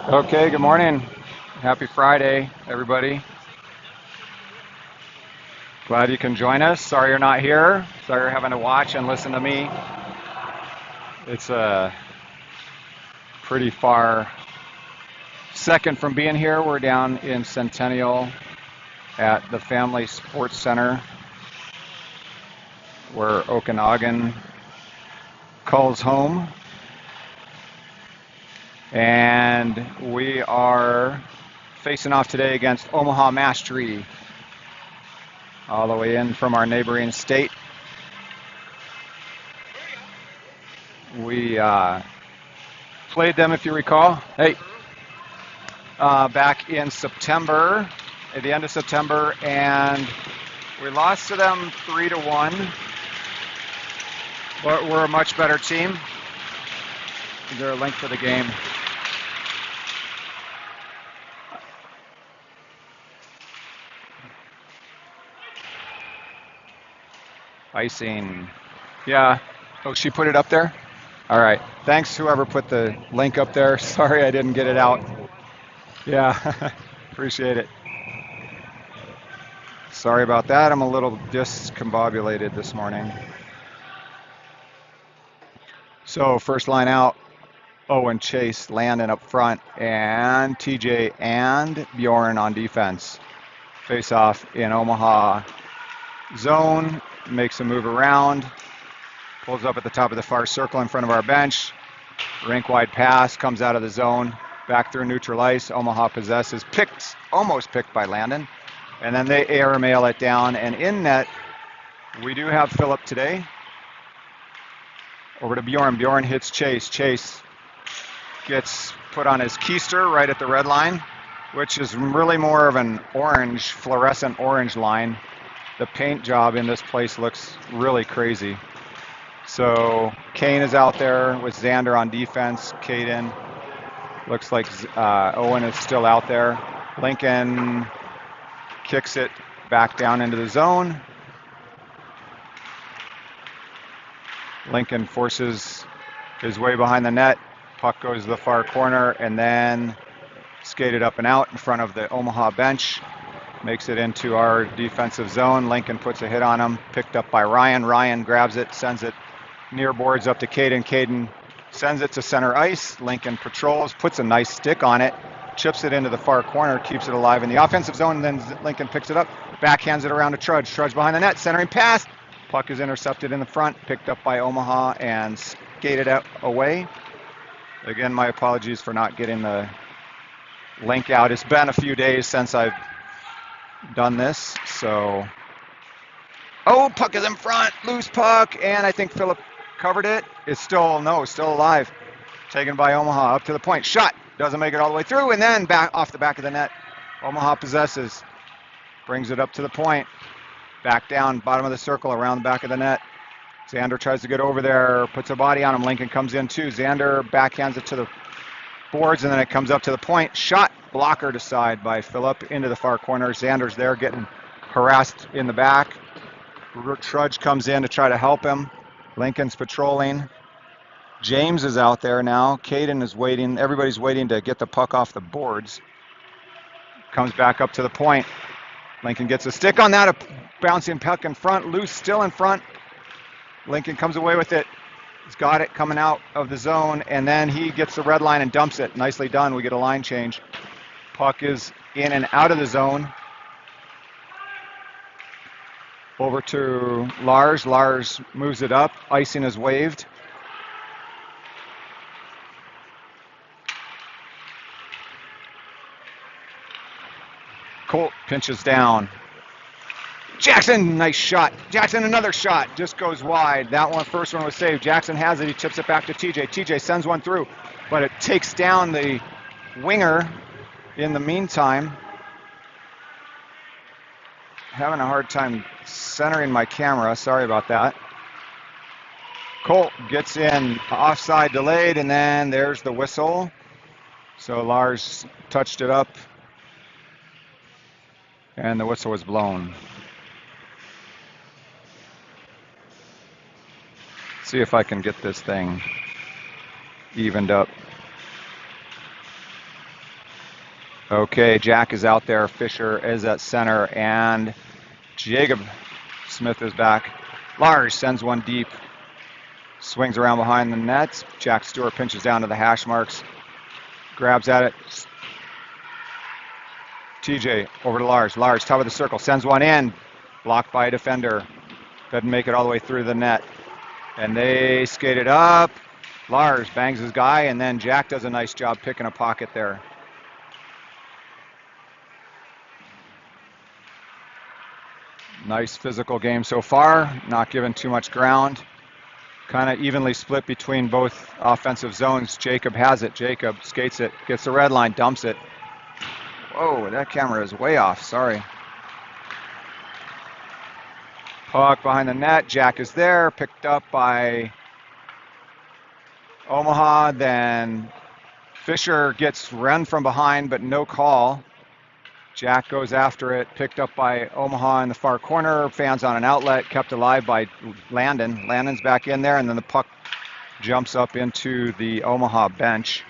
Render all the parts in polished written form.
Okay, good morning. Happy Friday, everybody. Glad you can join us. Sorry you're not here. Sorry you're having to watch and listen to me. It's a pretty far second from being here. We're down in Centennial at the Family Sports Center where Okanagan calls home. And we are facing off today against Omaha Mastery, all the way in from our neighboring state. We played them, if you recall, back in September, at the end of September, and we lost to them 3-1. But we're a much better team. Is there a link for the game? Icing. Yeah. Oh, she put it up there? All right. Thanks, whoever put the link up there. Sorry I didn't get it out. Yeah. Appreciate it. Sorry about that. I'm a little discombobulated this morning. So, first line out, Owen, Chase, Landon up front, and TJ and Bjorn on defense. Face off in Omaha zone, makes a move around, pulls up at the top of the far circle in front of our bench. Rink wide pass, comes out of the zone, back through neutral ice. Omaha possesses, almost picked by Landon. And then they airmail it down, and in net, we do have Philip today. Over to Bjorn. Bjorn hits Chase. Chase gets put on his keister right at the red line, which is really more of an orange, fluorescent orange line. The paint job in this place looks really crazy. So Kane is out there with Xander on defense. Caden. Looks like Owen is still out there. Lincoln kicks it back down into the zone. Lincoln forces his way behind the net. Puck goes to the far corner and then skated up and out in front of the Omaha bench. Makes it into our defensive zone. Lincoln puts a hit on him. Picked up by Ryan. Ryan grabs it, sends it near boards up to Caden. Caden sends it to center ice. Lincoln patrols, puts a nice stick on it, chips it into the far corner, keeps it alive in the offensive zone, and then Lincoln picks it up, backhands it around to Trudge. Trudge behind the net, centering pass. Puck is intercepted in the front, picked up by Omaha, and skated out away. Again, my apologies for not getting the link out. It's been a few days since I've done this, so. Oh, puck is in front, loose puck, and I think Philip covered it. It's still alive. Taken by Omaha, up to the point, shot, doesn't make it all the way through, and then back off the back of the net. Omaha possesses, brings it up to the point, back down, bottom of the circle, around the back of the net. Xander tries to get over there, puts a body on him. Lincoln comes in too. Xander backhands it to the boards, and then it comes up to the point. Shot, blocker to side by Philip into the far corner. Xander's there getting harassed in the back. Trudge comes in to try to help him. Lincoln's patrolling. James is out there now. Caden is waiting. Everybody's waiting to get the puck off the boards. Comes back up to the point. Lincoln gets a stick on that. A bouncing puck in front. Loose still in front. Lincoln comes away with it. He's got it coming out of the zone, and then he gets the red line and dumps it. Nicely done. We get a line change. Puck is in and out of the zone. Over to Lars. Lars moves it up. Icing is waved. Colt pinches down. Jackson, nice shot. Jackson, another shot. Just goes wide. That one, first one was saved. Jackson has it. He tips it back to TJ. TJ sends one through, but it takes down the winger in the meantime. Having a hard time centering my camera. Sorry about that. Colt gets in, offside delayed, and then there's the whistle. So Lars touched it up, and the whistle was blown. See if I can get this thing evened up. Okay, Jack is out there, Fisher is at center, and Jacob Smith is back. Lars sends one deep, swings around behind the nets. Jack Stewart pinches down to the hash marks, grabs at it. TJ over to Lars. Lars, top of the circle, sends one in, blocked by a defender. Doesn't make it all the way through the net. And they skate it up. Lars bangs his guy, and then Jack does a nice job picking a pocket there. Nice physical game so far, not giving too much ground. Kind of evenly split between both offensive zones. Jacob has it. Jacob skates it, gets the red line, dumps it. Whoa, that camera is way off, sorry. Puck behind the net, Jack is there, picked up by Omaha, then Fisher gets run from behind, but no call. Jack goes after it, picked up by Omaha in the far corner, fans on an outlet, kept alive by Landon. Landon's back in there, and then the puck jumps up into the Omaha bench.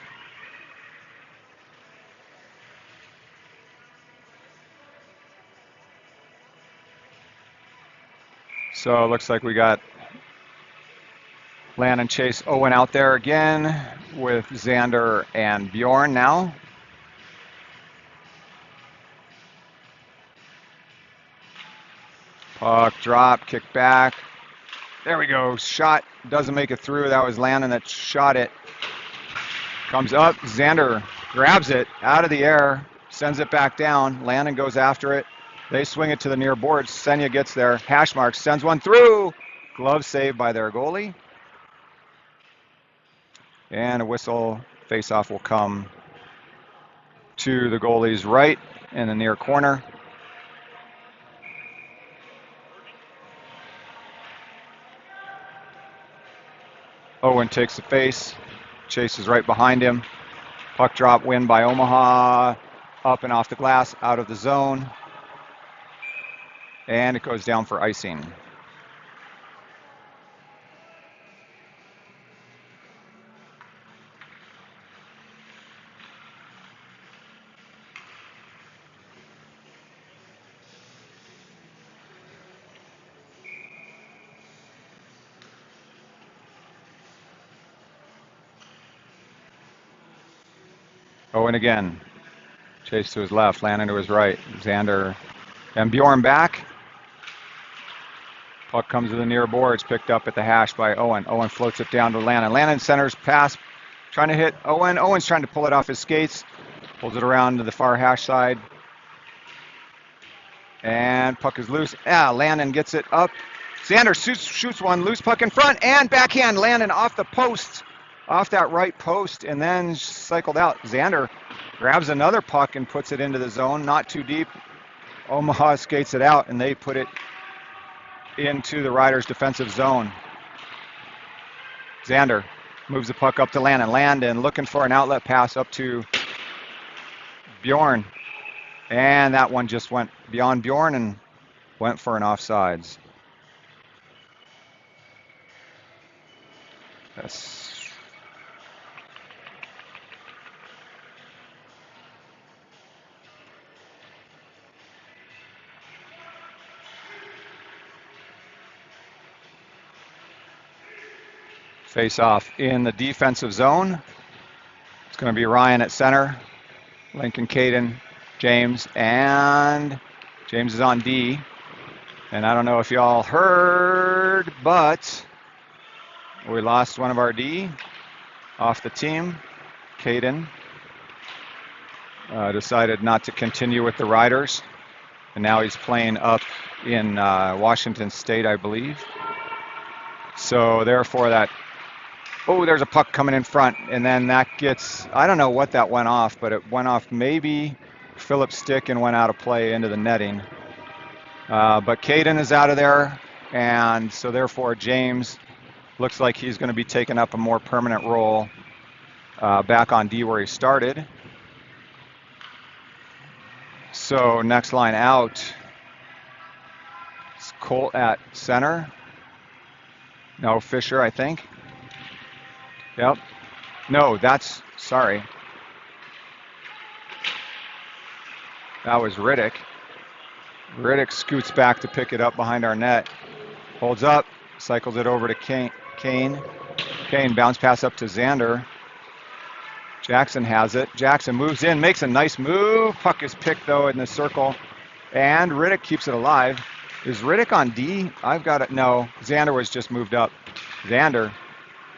So it looks like we got Landon, Chase, Owen out there again with Xander and Bjorn now. Puck drop, kick back. There we go. Shot doesn't make it through. That was Landon that shot it. Comes up. Xander grabs it out of the air, sends it back down. Landon goes after it. They swing it to the near boards. Senya gets there. Hash marks, sends one through. Glove saved by their goalie. And a whistle face-off will come to the goalie's right in the near corner. Owen takes the face. Chase is right behind him. Puck drop win by Omaha. Up and off the glass, out of the zone. And it goes down for icing. Owen again. Chase to his left, Landon to his right. Xander and Bjorn back. Puck comes to the near boards, picked up at the hash by Owen. Owen floats it down to Landon. Landon centers pass, trying to hit Owen. Owen's trying to pull it off his skates. Pulls it around to the far hash side. And puck is loose. Landon gets it up. Xander shoots one, loose puck in front, and backhand. Landon off the post, off that right post, and then cycled out. Xander grabs another puck and puts it into the zone, not too deep. Omaha skates it out, and they put it into the Riders' defensive zone. Xander moves the puck up to Landon. Landon looking for an outlet pass up to Bjorn. And that one just went beyond Bjorn and went for an offsides. That's face off in the defensive zone. It's going to be Ryan at center. Lincoln, Caden, James, and James is on D. And I don't know if y'all heard, but we lost one of our D off the team. Caden decided not to continue with the Riders. And now he's playing up in Washington State, I believe. So therefore that, there's a puck coming in front, and then that gets, I don't know what that went off, but it went off maybe Philip's stick and went out of play into the netting. But Caden is out of there, and so therefore James looks like he's going to be taking up a more permanent role back on D where he started. So next line out, it's Colt at center. No, Fisher, I think. Yep. No, sorry. That was Riddick. Riddick scoots back to pick it up behind our net. Holds up, cycles it over to Kane. Kane bounce pass up to Xander. Jackson has it. Jackson moves in, makes a nice move. Puck is picked though in the circle. And Riddick keeps it alive. Is Riddick on D? I've got it. No, Xander was just moved up. Xander,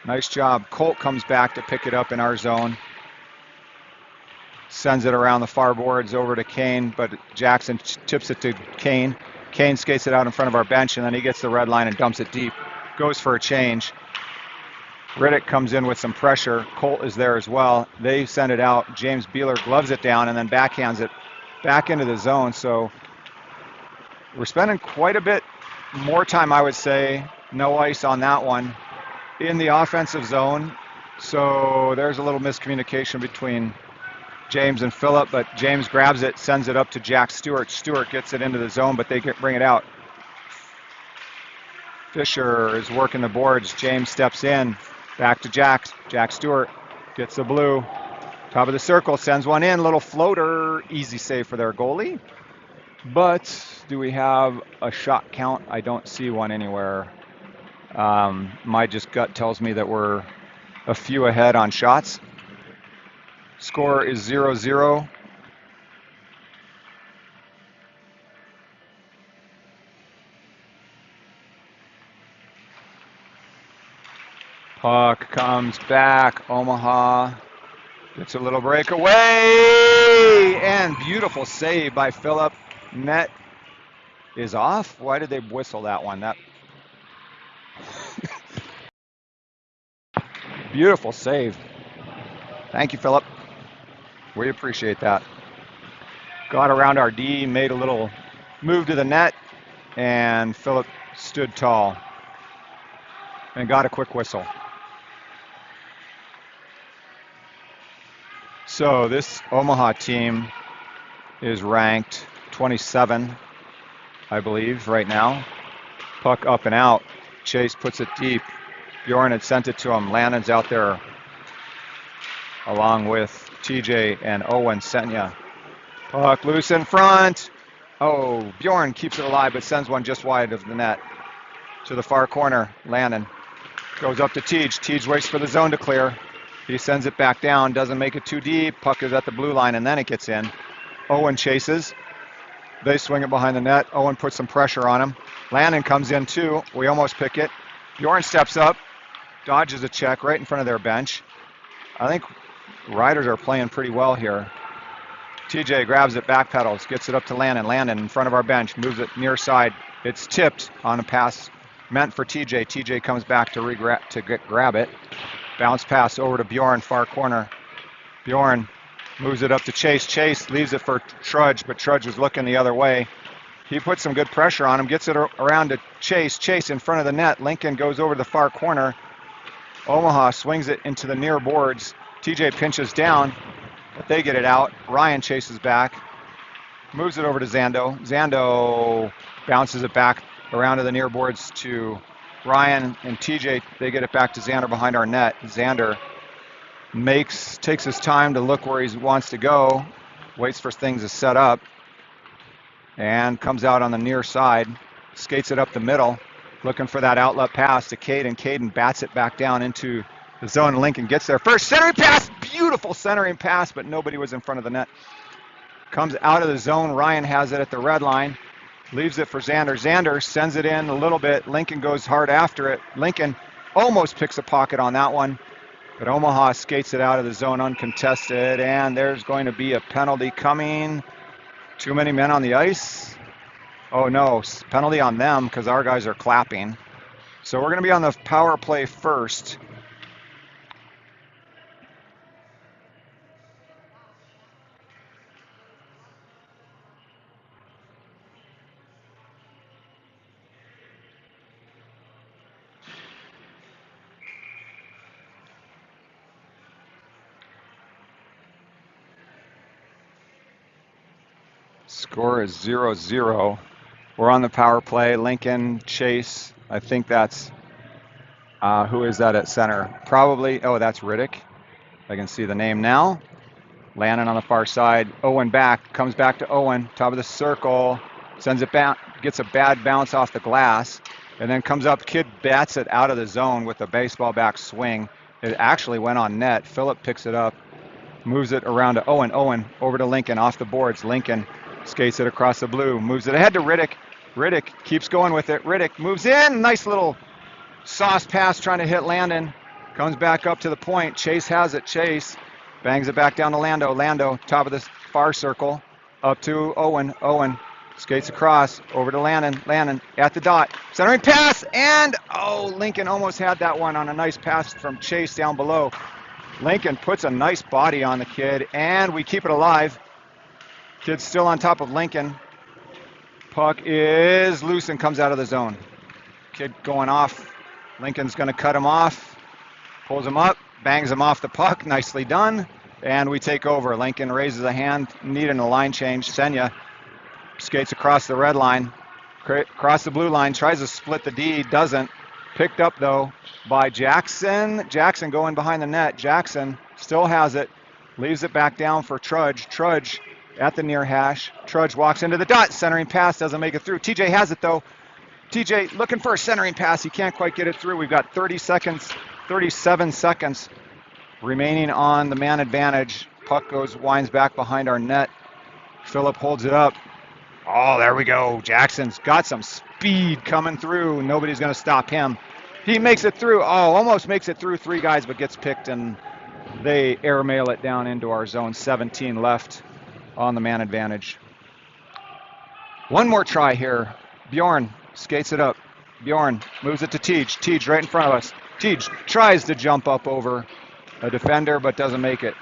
nice job. Colt comes back to pick it up in our zone. Sends it around the far boards over to Kane, but Jackson tips it to Kane. Kane skates it out in front of our bench, and then he gets the red line and dumps it deep. Goes for a change. Riddick comes in with some pressure. Colt is there as well. They send it out. James Beeler gloves it down and then backhands it back into the zone. So we're spending quite a bit more time, I would say, no ice on that one, in the offensive zone. So there's a little miscommunication between James and Phillip, but James grabs it, sends it up to Jack Stewart. Stewart gets it into the zone, but they bring it out. Fisher is working the boards. James steps in. Back to Jack. Jack Stewart gets the blue. Top of the circle, sends one in. Little floater. Easy save for their goalie. But do we have a shot count? I don't see one anywhere. My just gut tells me that we're a few ahead on shots. Score is 0-0. Puck comes back. Omaha gets a little breakaway. And beautiful save by Phillip. Net is off. Why did they whistle that one? That beautiful save. Thank you, Phillip. We appreciate that. Got around our D, made a little move to the net, and Phillip stood tall and got a quick whistle. So this Omaha team is ranked 27, I believe, right now. Puck up and out. Chase puts it deep. Bjorn had sent it to him. Lannon's out there along with TJ and Owen Senya. Puck loose in front. Oh, Bjorn keeps it alive, but sends one just wide of the net to the far corner. Lannon goes up to Tej. Tej waits for the zone to clear. He sends it back down, doesn't make it too deep. Puck is at the blue line, and then it gets in. Owen chases. They swing it behind the net. Owen puts some pressure on him. Lannon comes in too. We almost pick it. Bjorn steps up, dodges a check right in front of their bench. I think Riders are playing pretty well here. TJ grabs it, backpedals, gets it up to Lannon. Lannon in front of our bench, moves it near side. It's tipped on a pass meant for TJ. TJ comes back to grab it. Bounce pass over to Bjorn, far corner. Bjorn moves it up to Chase. Chase leaves it for Trudge, but Trudge was looking the other way. He puts some good pressure on him, gets it around to Chase. Chase in front of the net. Lincoln goes over to the far corner. Omaha swings it into the near boards. TJ pinches down, but they get it out. Ryan chases back, moves it over to Zando. Zando bounces it back around to the near boards to Ryan and TJ. They get it back to Xander behind our net. Xander takes his time to look where he wants to go, waits for things to set up, and comes out on the near side, skates it up the middle, looking for that outlet pass to Caden. Caden bats it back down into the zone. Lincoln gets there first. Centering pass, beautiful centering pass, but nobody was in front of the net. Comes out of the zone. Ryan has it at the red line. Leaves it for Xander. Xander sends it in a little bit. Lincoln goes hard after it. Lincoln almost picks a pocket on that one, but Omaha skates it out of the zone uncontested, and there's going to be a penalty coming. Too many men on the ice. Oh no, penalty on them because our guys are clapping. So we're going to be on the power play first. Score is 0-0. We're on the power play. Lincoln, Chase. I think that's, who is that at center? Probably, oh, that's Riddick. I can see the name now. Landon on the far side. Owen back, comes back to Owen, top of the circle, sends it back, gets a bad bounce off the glass, and then comes up. Kid bats it out of the zone with a baseball back swing. It actually went on net. Phillip picks it up, moves it around to Owen. Owen over to Lincoln, off the boards. Lincoln skates it across the blue, moves it ahead to Riddick. Riddick keeps going with it. Riddick moves in. Nice little sauce pass trying to hit Landon. Comes back up to the point. Chase has it. Chase bangs it back down to Lando. Lando, top of the far circle, up to Owen. Owen skates across, over to Landon. Landon at the dot. Centering pass, and Lincoln almost had that one on a nice pass from Chase down below. Lincoln puts a nice body on the kid, and we keep it alive. Kid's still on top of Lincoln. Puck is loose and comes out of the zone. Kid going off. Lincoln's going to cut him off. Pulls him up, bangs him off the puck. Nicely done. And we take over. Lincoln raises a hand, needing a line change. Senya skates across the red line, across the blue line, tries to split the D, doesn't. Picked up, though, by Jackson. Jackson going behind the net. Jackson still has it. Leaves it back down for Trudge. Trudge at the near hash. Trudge walks into the dot. Centering pass, doesn't make it through. TJ has it, though. TJ looking for a centering pass. He can't quite get it through. We've got 37 seconds remaining on the man advantage. Puck winds back behind our net. Phillip holds it up. Oh, there we go. Jackson's got some speed coming through. Nobody's going to stop him. He makes it through. Almost makes it through 3 guys, but gets picked, and they airmail it down into our zone. 17 left on the man advantage. One more try here. Bjorn skates it up. Bjorn moves it to Tej. Tej right in front of us. Tej tries to jump up over a defender, but doesn't make it.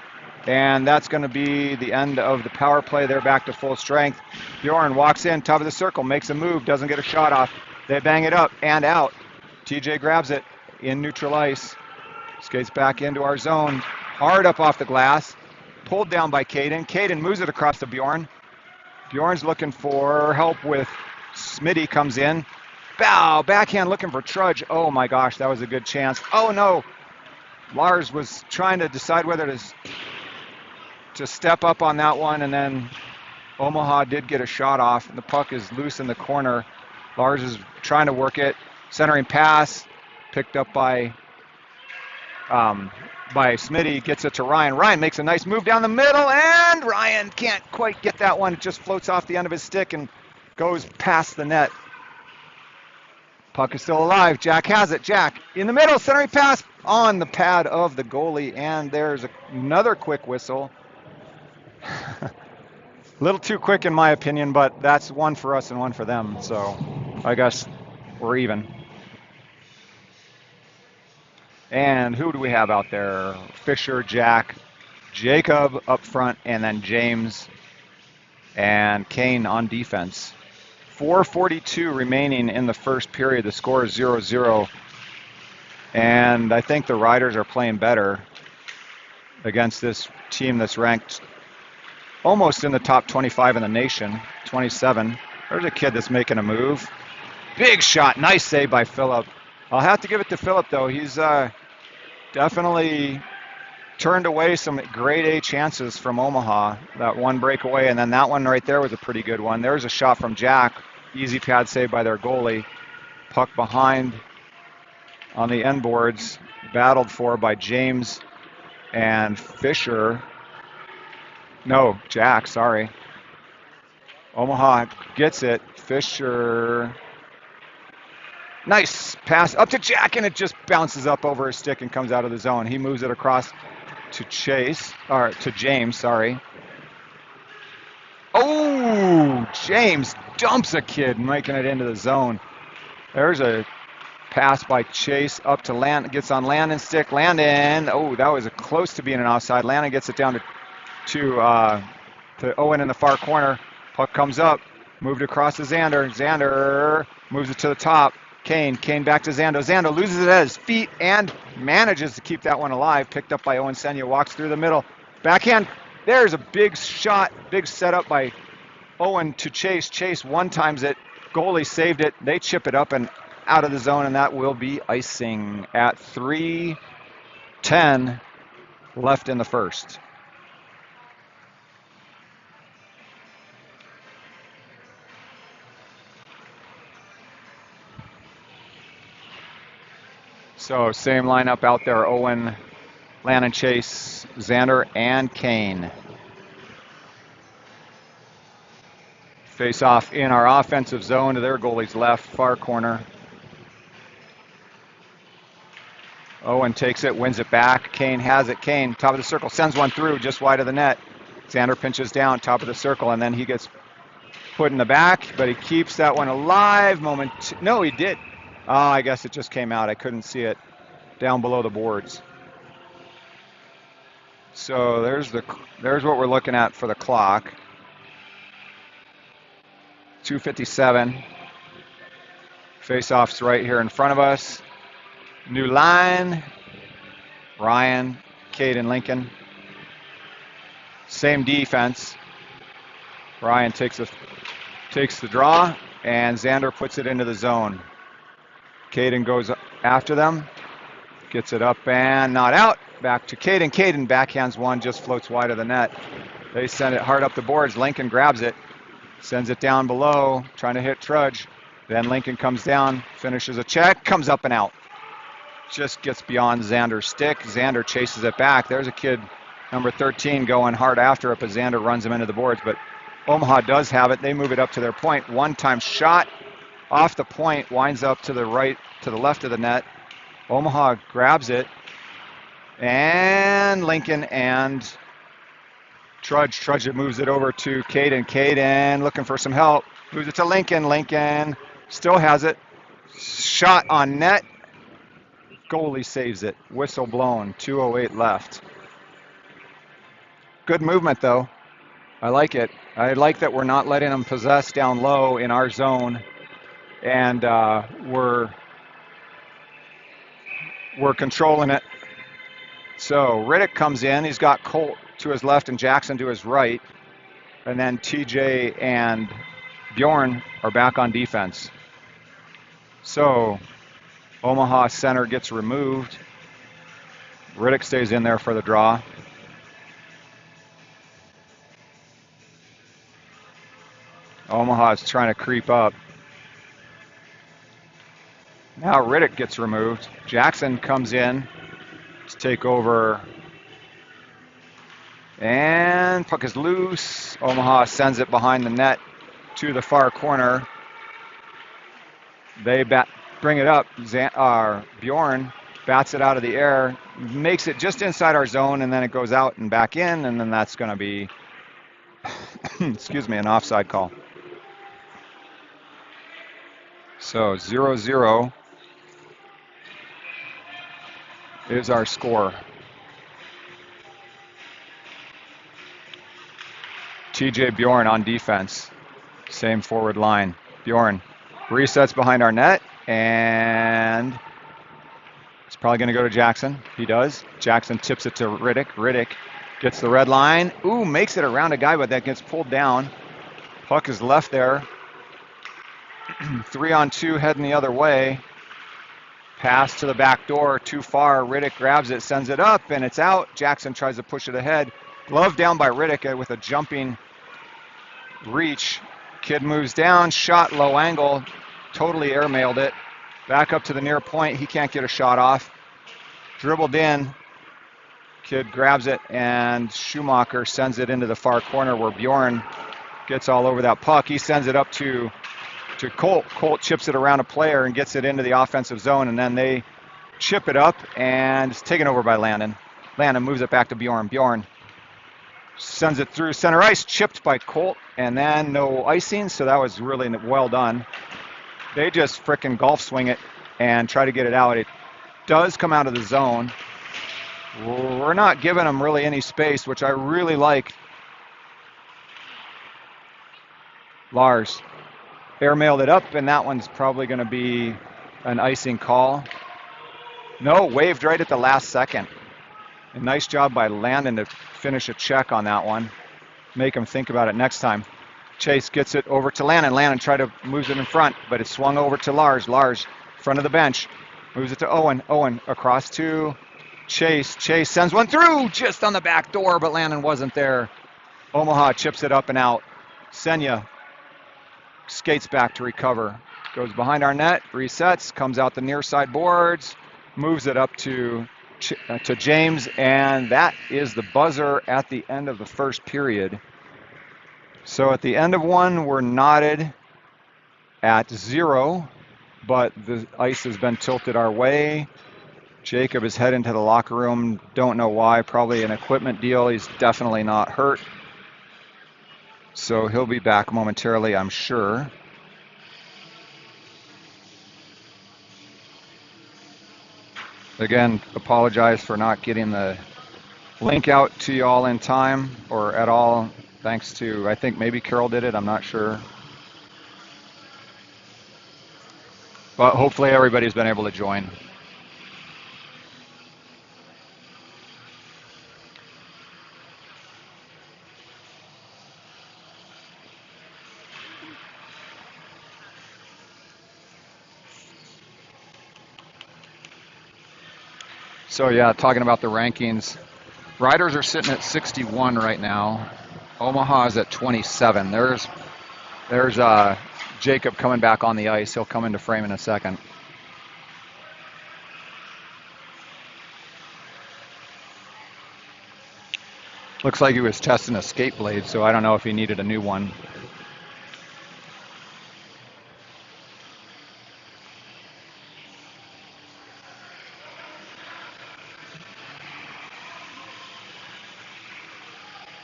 And that's going to be the end of the power play. They're back to full strength. Bjorn walks in, top of the circle, makes a move, doesn't get a shot off. They bang it up and out. TJ grabs it in neutral ice. Skates back into our zone. Hard up off the glass. Pulled down by Caden. Caden moves it across to Bjorn. Bjorn's looking for help with Smitty, comes in. Bow, backhand looking for Trudge. Oh my gosh, that was a good chance. Oh no. Lars was trying to decide whether to step up on that one, and then Omaha did get a shot off, and the puck is loose in the corner. Lars is trying to work it. Centering pass, picked up by Smitty, gets it to Ryan. Ryan makes a nice move down the middle, and Ryan can't quite get that one. It just floats off the end of his stick and goes past the net. Puck is still alive. Jack has it. Jack in the middle, centering pass on the pad of the goalie, and there's another quick whistle. A little too quick in my opinion, but that's one for us and one for them, so I guess we're even. And who do we have out there? Fisher, Jack, Jacob up front, and then James and Kane on defense. 4:42 remaining in the first period. The score is 0-0. And I think the Riders are playing better against this team that's ranked almost in the top 25 in the nation, 27. There's a kid that's making a move. Big shot. Nice save by Phillip. I'll have to give it to Phillip, though. He's definitely turned away some grade A chances from Omaha. That one breakaway, and then that one right there was a pretty good one. There's a shot from Jack. Easy pad save by their goalie. Puck behind on the end boards. Battled for by James and Fisher. No, Jack, sorry. Omaha gets it. Fisher. Nice pass up to Jack, and it just bounces up over his stick and comes out of the zone. He moves it across to James, sorry. Oh, James dumps a kid, making it into the zone. There's a pass by Chase up to Landon, gets on Landon's stick. Landon, that was close to being an offside. Landon gets it down to Owen in the far corner. Puck comes up, moved across to Xander. Xander moves it to the top. Kane back to Zando. Zando loses it at his feet and manages to keep that one alive. Picked up by Owen Senya, walks through the middle. Backhand, there's a big shot, big setup by Owen to Chase. Chase one-times it. Goalie saved it. They chip it up and out of the zone, and that will be icing at 3:10 left in the first. So same lineup out there, Owen, Landon, Chase, Xander, and Kane. Face off in our offensive zone to their goalie's left, far corner. Owen takes it, wins it back. Kane has it. Kane, top of the circle, sends one through just wide of the net. Xander pinches down, top of the circle, and then he gets put in the back, but he keeps that one alive. No, he did. Oh, I guess it just came out. I couldn't see it down below the boards. So there's what we're looking at for the clock. 2:57. Face-off's right here in front of us. New line. Ryan, Caden, Lincoln. Same defense. Ryan takes the draw, and Xander puts it into the zone. Caden goes after them. Gets it up and not out. Back to Caden. Caden backhands one, just floats wide of the net. They send it hard up the boards. Lincoln grabs it. Sends it down below, trying to hit Trudge. Then Lincoln comes down, finishes a check, comes up and out. Just gets beyond Xander's stick. Xander chases it back. There's a kid, number 13, going hard after it, but Xander runs him into the boards. But Omaha does have it. They move it up to their point. One-time shot off the point, winds up to the right, to the left of the net. Omaha grabs it. And Lincoln and Trudge. Trudge moves it over to Caden. Caden looking for some help. Moves it to Lincoln. Lincoln still has it. Shot on net. Goalie saves it. Whistle blown. 2:08 left. Good movement, though. I like it. I like that we're not letting them possess down low in our zone. And we're controlling it. So Riddick comes in. He's got Colt to his left and Jackson to his right. And then TJ and Bjorn are back on defense. So Omaha center gets removed. Riddick stays in there for the draw. Omaha is trying to creep up. Now Riddick gets removed. Jackson comes in to take over. And puck is loose. Omaha sends it behind the net to the far corner. They bring it up. Bjorn bats it out of the air, makes it just inside our zone, and then it goes out and back in, and then that's going to be, excuse me, an offside call. So 0-0 is our score. TJ Bjorn on defense. Same forward line. Bjorn resets behind our net, and it's probably going to go to Jackson. He does. Jackson tips it to Riddick. Riddick gets the red line. Ooh, makes it around a guy, but that gets pulled down. Puck is left there. 3-on-2 heading the other way. Pass to the back door, too far. Riddick grabs it, sends it up, and it's out. Jackson tries to push it ahead. Glove down by Riddick with a jumping reach. Kid moves down, shot low angle, totally airmailed it. Back up to the near point. He can't get a shot off. Dribbled in. Kid grabs it, and Schumacher sends it into the far corner where Bjorn gets all over that puck. He sends it up to Colt. Colt chips it around a player and gets it into the offensive zone, and then they chip it up, and it's taken over by Landon. Landon moves it back to Bjorn. Bjorn sends it through center ice, chipped by Colt, and then no icing, so that was really well done. They just frickin' golf swing it and try to get it out. It does come out of the zone. We're not giving them really any space, which I really like. Lars airmailed it up, and that one's probably going to be an icing call. No, waved right at the last second. A nice job by Landon to finish a check on that one. Make him think about it next time. Chase gets it over to Landon. Landon tried to move it in front, but it swung over to Lars. Lars, front of the bench, moves it to Owen. Owen across to Chase. Chase sends one through just on the back door, but Landon wasn't there. Omaha chips it up and out. Senya skates back to recover. Goes behind our net, resets, comes out the near side boards. moves it up to James, and that is the buzzer at the end of the first period. So at the end of one, we're knotted at 0, but the ice has been tilted our way. Jacob is heading to the locker room. Don't know why. Probably an equipment deal. He's definitely not hurt. So he'll be back momentarily, I'm sure. Again, apologize for not getting the link out to you all in time or at all. Thanks to, I think maybe Carol did it. I'm not sure. But hopefully everybody's been able to join. So yeah, talking about the rankings, Riders are sitting at 61 right now. Omaha is at 27. There's Jacob coming back on the ice. He'll come into frame in a second. Looks like he was testing a skate blade, so I don't know if he needed a new one.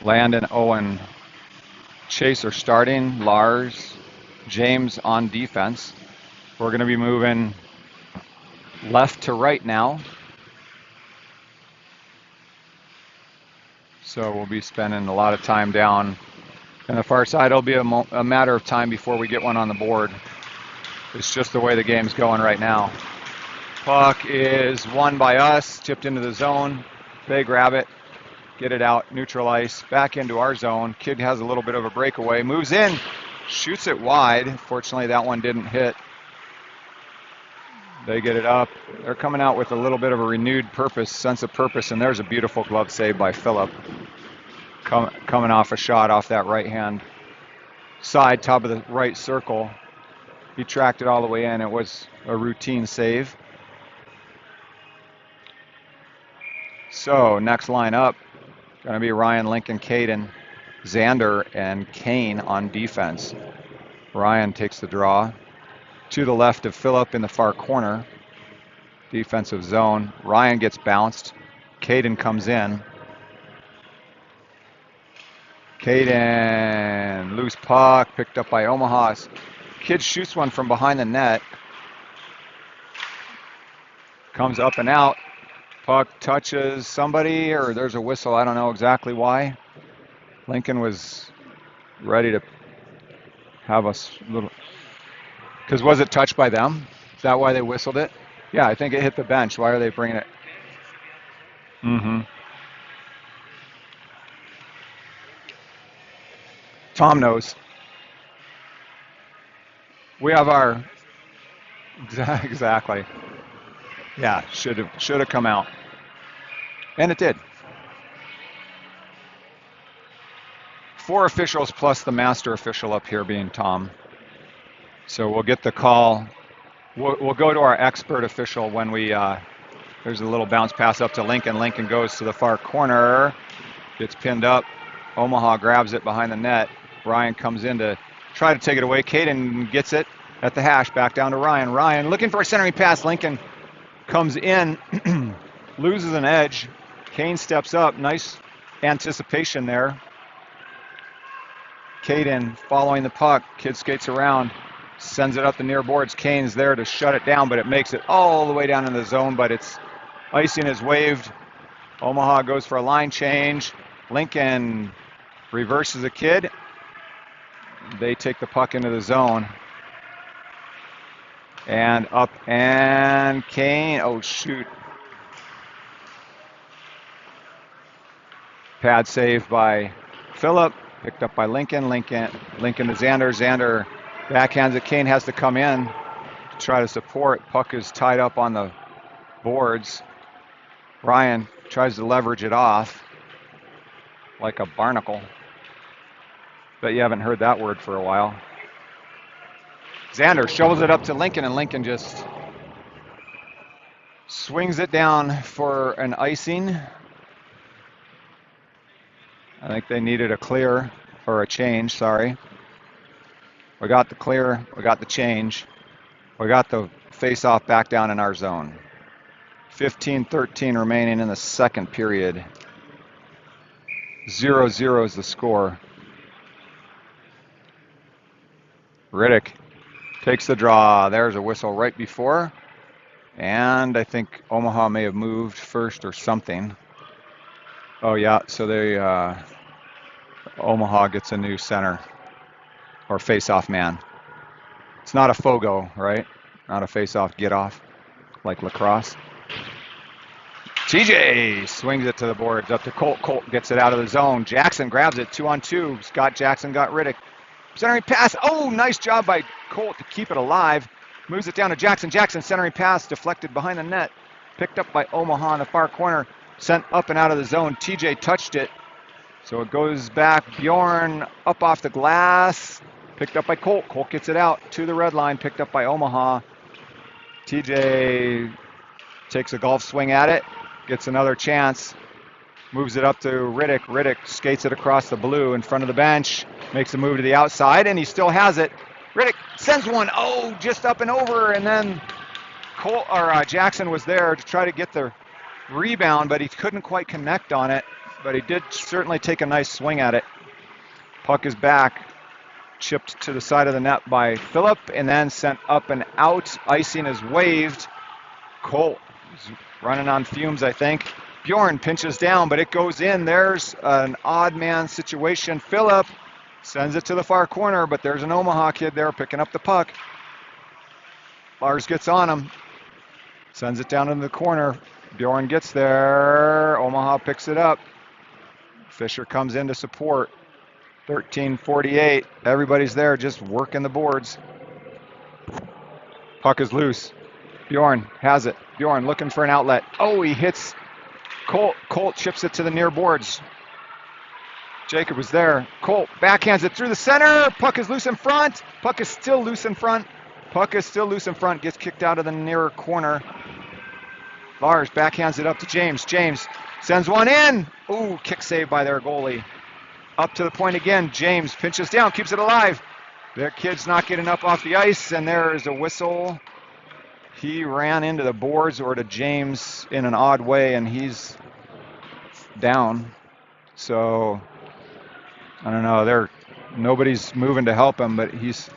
Landon, Owen, Chase are starting. Lars, James on defense. We're going to be moving left to right now. So we'll be spending a lot of time down on the far side. It'll be a matter of time before we get one on the board. It's just the way the game's going right now. Puck is won by us, tipped into the zone. They grab it, get it out, neutral ice, back into our zone. Kid has a little bit of a breakaway, moves in, shoots it wide. Fortunately, that one didn't hit. They get it up. They're coming out with a little bit of a renewed sense of purpose, and there's a beautiful glove save by Phillip. Coming off a shot off that right-hand side, top of the right circle. He tracked it all the way in. It was a routine save. So next line up, going to be Ryan, Lincoln, Caden, Xander, and Kane on defense. Ryan takes the draw. To the left of Phillip in the far corner. Defensive zone. Ryan gets bounced. Caden comes in. Caden, loose puck, picked up by Omaha. Kid shoots one from behind the net. Comes up and out. Puck touches somebody, or there's a whistle. I don't know exactly why. Lincoln was ready to have a little... Because was it touched by them? Is that why they whistled it? Yeah, I think it hit the bench. Why are they bringing it? Tom knows. We have our... Exactly. Yeah, should have come out. And it did. 4 officials plus the master official up here being Tom. So we'll get the call. We'll go to our expert official when we, there's a little bounce pass up to Lincoln. Lincoln goes to the far corner, gets pinned up. Omaha grabs it behind the net. Ryan comes in to try to take it away. Caden gets it at the hash, back down to Ryan. Ryan looking for a centering pass. Lincoln comes in, loses an edge. Kane steps up. Nice anticipation there. Caden following the puck. Kid skates around, sends it up the near boards. Kane's there to shut it down, but it makes it all the way down in the zone, but it's icing is waved. Omaha goes for a line change. Lincoln reverses the kid. They take the puck into the zone. And up, and Kane, oh shoot. Pad save by Phillip, picked up by Lincoln. Lincoln to Xander. Xander backhands it. Kane has to come in to try to support. Puck is tied up on the boards. Ryan tries to leverage it off like a barnacle. Bet you haven't heard that word for a while. Xander shovels it up to Lincoln, and Lincoln just Swings it down for an icing. I think they needed a clear, or a change, sorry. We got the clear, we got the change. We got the face-off back down in our zone. 15-13 remaining in the second period. 0-0 is the score. Riddick takes the draw. There's a whistle right before. And I think Omaha may have moved first or something. Oh yeah, so they Omaha gets a new center or face-off man. It's not a Fogo, right? Not a face-off get-off like lacrosse. TJ swings it to the boards, up to Colt. Colt gets it out of the zone. Jackson grabs it, 2-on-2. Scott Jackson got Riddick. Centering pass. Oh, nice job by Colt to keep it alive. Moves it down to Jackson. Jackson centering pass deflected behind the net. Picked up by Omaha in the far corner. Sent up and out of the zone. TJ touched it. So it goes back. Bjorn up off the glass. Picked up by Colt. Colt gets it out to the red line. Picked up by Omaha. TJ takes a golf swing at it. Gets another chance. Moves it up to Riddick. Riddick skates it across the blue in front of the bench. Makes a move to the outside, and he still has it. Riddick sends one. Oh, just up and over, and then Jackson was there to try to get the rebound, but he couldn't quite connect on it. But he did certainly take a nice swing at it. Puck is back. Chipped to the side of the net by Phillip, and then sent up and out. Icing is waved. Colt is running on fumes, I think. Bjorn pinches down, but it goes in. There's an odd man situation. Phillip sends it to the far corner, but there's an Omaha kid there picking up the puck. Lars gets on him. Sends it down into the corner. Bjorn gets there. Omaha picks it up. Fisher comes in to support. 13:48. Everybody's there just working the boards. Puck is loose. Bjorn has it. Bjorn looking for an outlet. Oh, he hits Colt. Colt chips it to the near boards. Jacob was there. Colt backhands it through the center. Puck is loose in front. Puck is still loose in front. Puck is still loose in front. Gets kicked out of the nearer corner. Lars backhands it up to James. James sends one in. Ooh, kick save by their goalie. Up to the point again. James pinches down, keeps it alive. Their kid's not getting up off the ice, and there is a whistle. He ran into the boards or to James in an odd way, and he's down. So I don't know. Nobody's moving to help him, but he's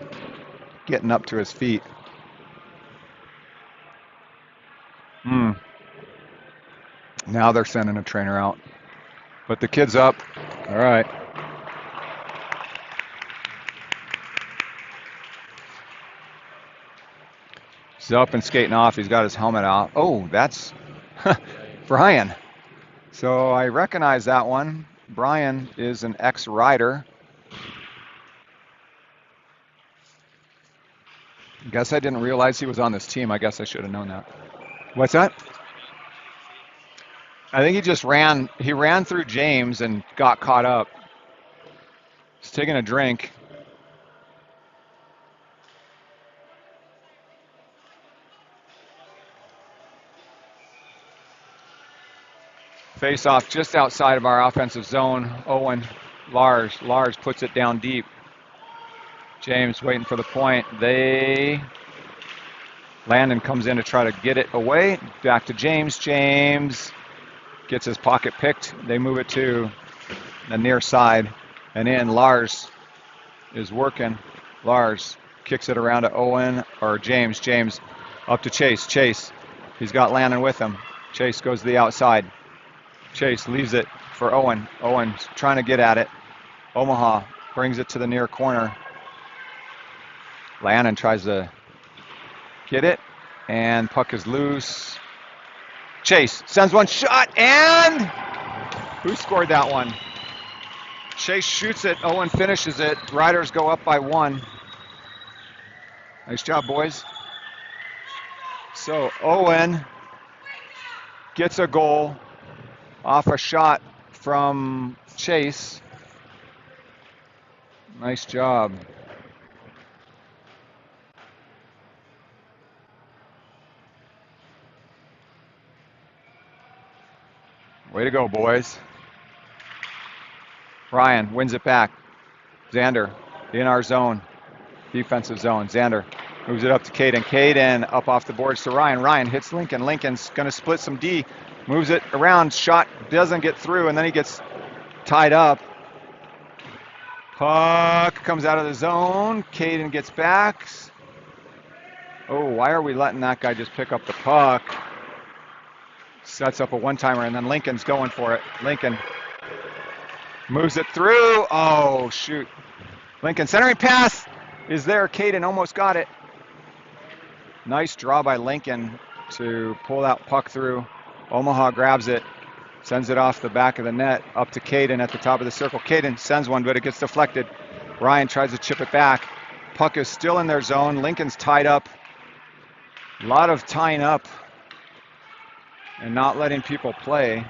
getting up to his feet. Now they're sending a trainer out. But the kid's up. All right. He's up and skating off. He's got his helmet off. Oh, that's Brian. So I recognize that one. Brian is an ex-rider. Guess I didn't realize he was on this team. I guess I should have known that. What's that? I think he just ran through James and got caught up. He's taking a drink. Face off just outside of our offensive zone. Owen, Lars puts it down deep. James waiting for the point. Landon comes in to try to get it away. Back to James. James gets his pocket picked. They move it to the near side. And in Lars is working. Lars kicks it around to Owen or James. James up to Chase. Chase, he's got Landon with him. Chase goes to the outside. Chase leaves it for Owen. Owen's trying to get at it. Omaha brings it to the near corner. Landon tries to get it, and puck is loose. Chase sends one shot, and who scored that one? Chase shoots it. Owen finishes it. Riders go up by 1. Nice job, boys. So Owen gets a goal off a shot from Chase. Nice job. Way to go, boys. Ryan wins it back. Xander in our zone, defensive zone. Xander moves it up to Caden. Caden up off the boards to Ryan. Ryan hits Lincoln. Lincoln's going to split some D. Moves it around. Shot doesn't get through, and then he gets tied up. Puck comes out of the zone. Caden gets back. Oh, why are we letting that guy just pick up the puck? Sets up a one-timer, and then Lincoln's going for it. Lincoln moves it through. Oh, shoot. Lincoln centering pass is there. Caden almost got it. Nice draw by Lincoln to pull that puck through. Omaha grabs it, sends it off the back of the net, up to Caden at the top of the circle. Caden sends one, but it gets deflected. Ryan tries to chip it back. Puck is still in their zone. Lincoln's tied up. A lot of tying up and not letting people play,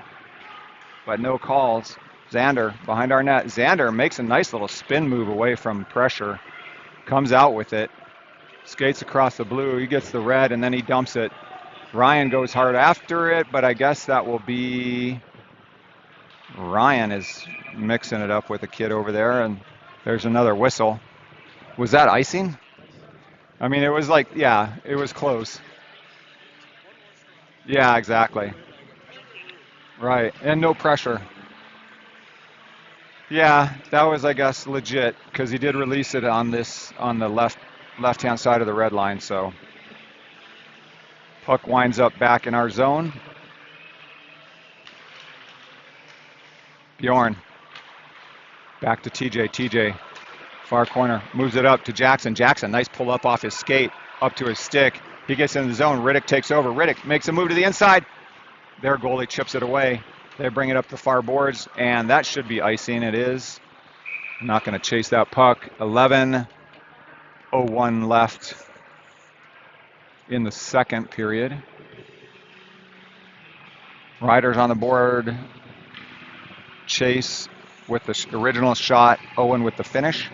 but no calls. Xander behind our net. Xander makes a nice little spin move away from pressure. Comes out with it. Skates across the blue. He gets the red, and then he dumps it. Ryan goes hard after it, but I guess that will be... Ryan is mixing it up with a kid over there, and there's another whistle. Was that icing? I mean, it was like, yeah, it was close. Yeah, exactly. Right, and no pressure. Yeah, that was, I guess, legit, because he did release it on the left-hand side of the red line, so... Puck winds up back in our zone. Bjorn. Back to TJ. TJ, far corner, moves it up to Jackson. Jackson, nice pull up off his skate, up to his stick. He gets in the zone. Riddick takes over. Riddick makes a move to the inside. Their goalie chips it away. They bring it up the far boards, and that should be icing. It is. I'm not going to chase that puck. 11:01 left in the second period. Riders on the board. Chase with the original shot. Owen with the finish.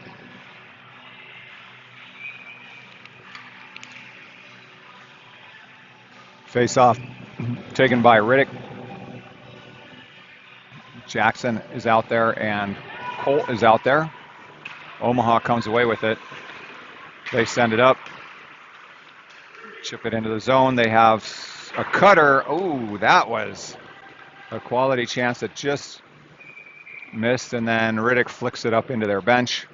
Face off taken by Riddick. Jackson is out there and Colt is out there. Omaha comes away with it. They send it up. Chip it into the zone. They have a cutter. Oh, that was a quality chance that just missed, and then Riddick flicks it up into their bench.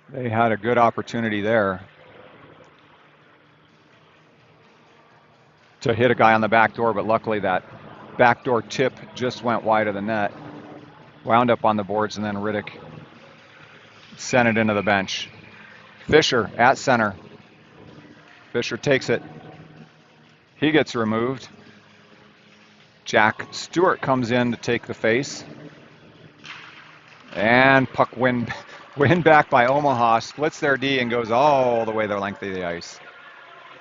They had a good opportunity there to hit a guy on the back door, but luckily that backdoor tip just went wide of the net. Wound up on the boards, and then Riddick sent it into the bench. Fisher at center. Fisher takes it. He gets removed. Jack Stewart comes in to take the face. And puck win back by Omaha. Splits their D and goes all the way the length of the ice.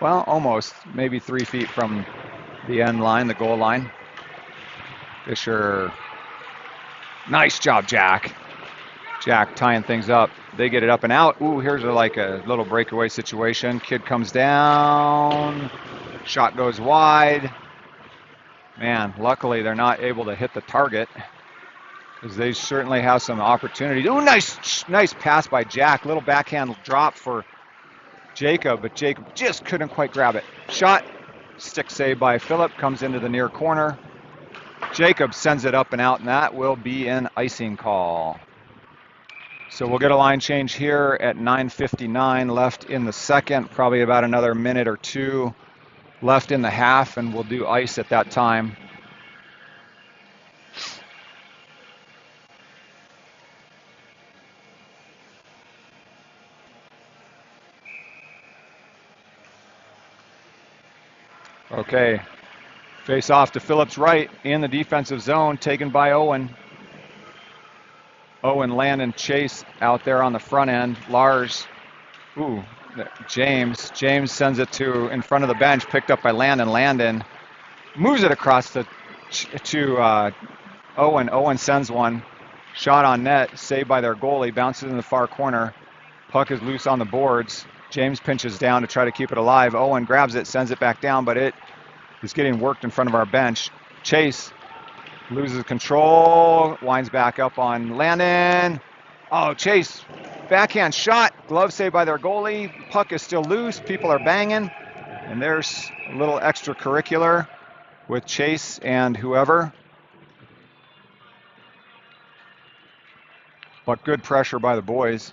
Well, almost. Maybe 3 feet from the end line, the goal line. Fisher. Nice job, Jack. Jack tying things up. They get it up and out. Ooh, here's like a little breakaway situation. Kid comes down. Shot goes wide. Man, luckily they're not able to hit the target because they certainly have some opportunity. Ooh, nice pass by Jack. Little backhand drop for Jacob, but Jacob just couldn't quite grab it. Shot, stick save by Phillip, comes into the near corner. Jacob sends it up and out, and that will be an icing call. So we'll get a line change here at 9:59 left in the second, probably about another minute or two left in the half, and we'll do ice at that time. Okay, face off to Phillips right in the defensive zone, taken by Owen. Owen, Landon, Chase out there on the front end. Lars, ooh, James sends it to in front of the bench, picked up by Landon. Landon moves it across to Owen. Owen sends one. Shot on net, saved by their goalie, bounces in the far corner. Puck is loose on the boards. James pinches down to try to keep it alive. Owen grabs it, sends it back down, but is getting worked in front of our bench. Chase loses control, winds back up on Landon. Oh, Chase, backhand shot, glove saved by their goalie. Puck is still loose, people are banging. And there's a little extracurricular with Chase and whoever. But good pressure by the boys.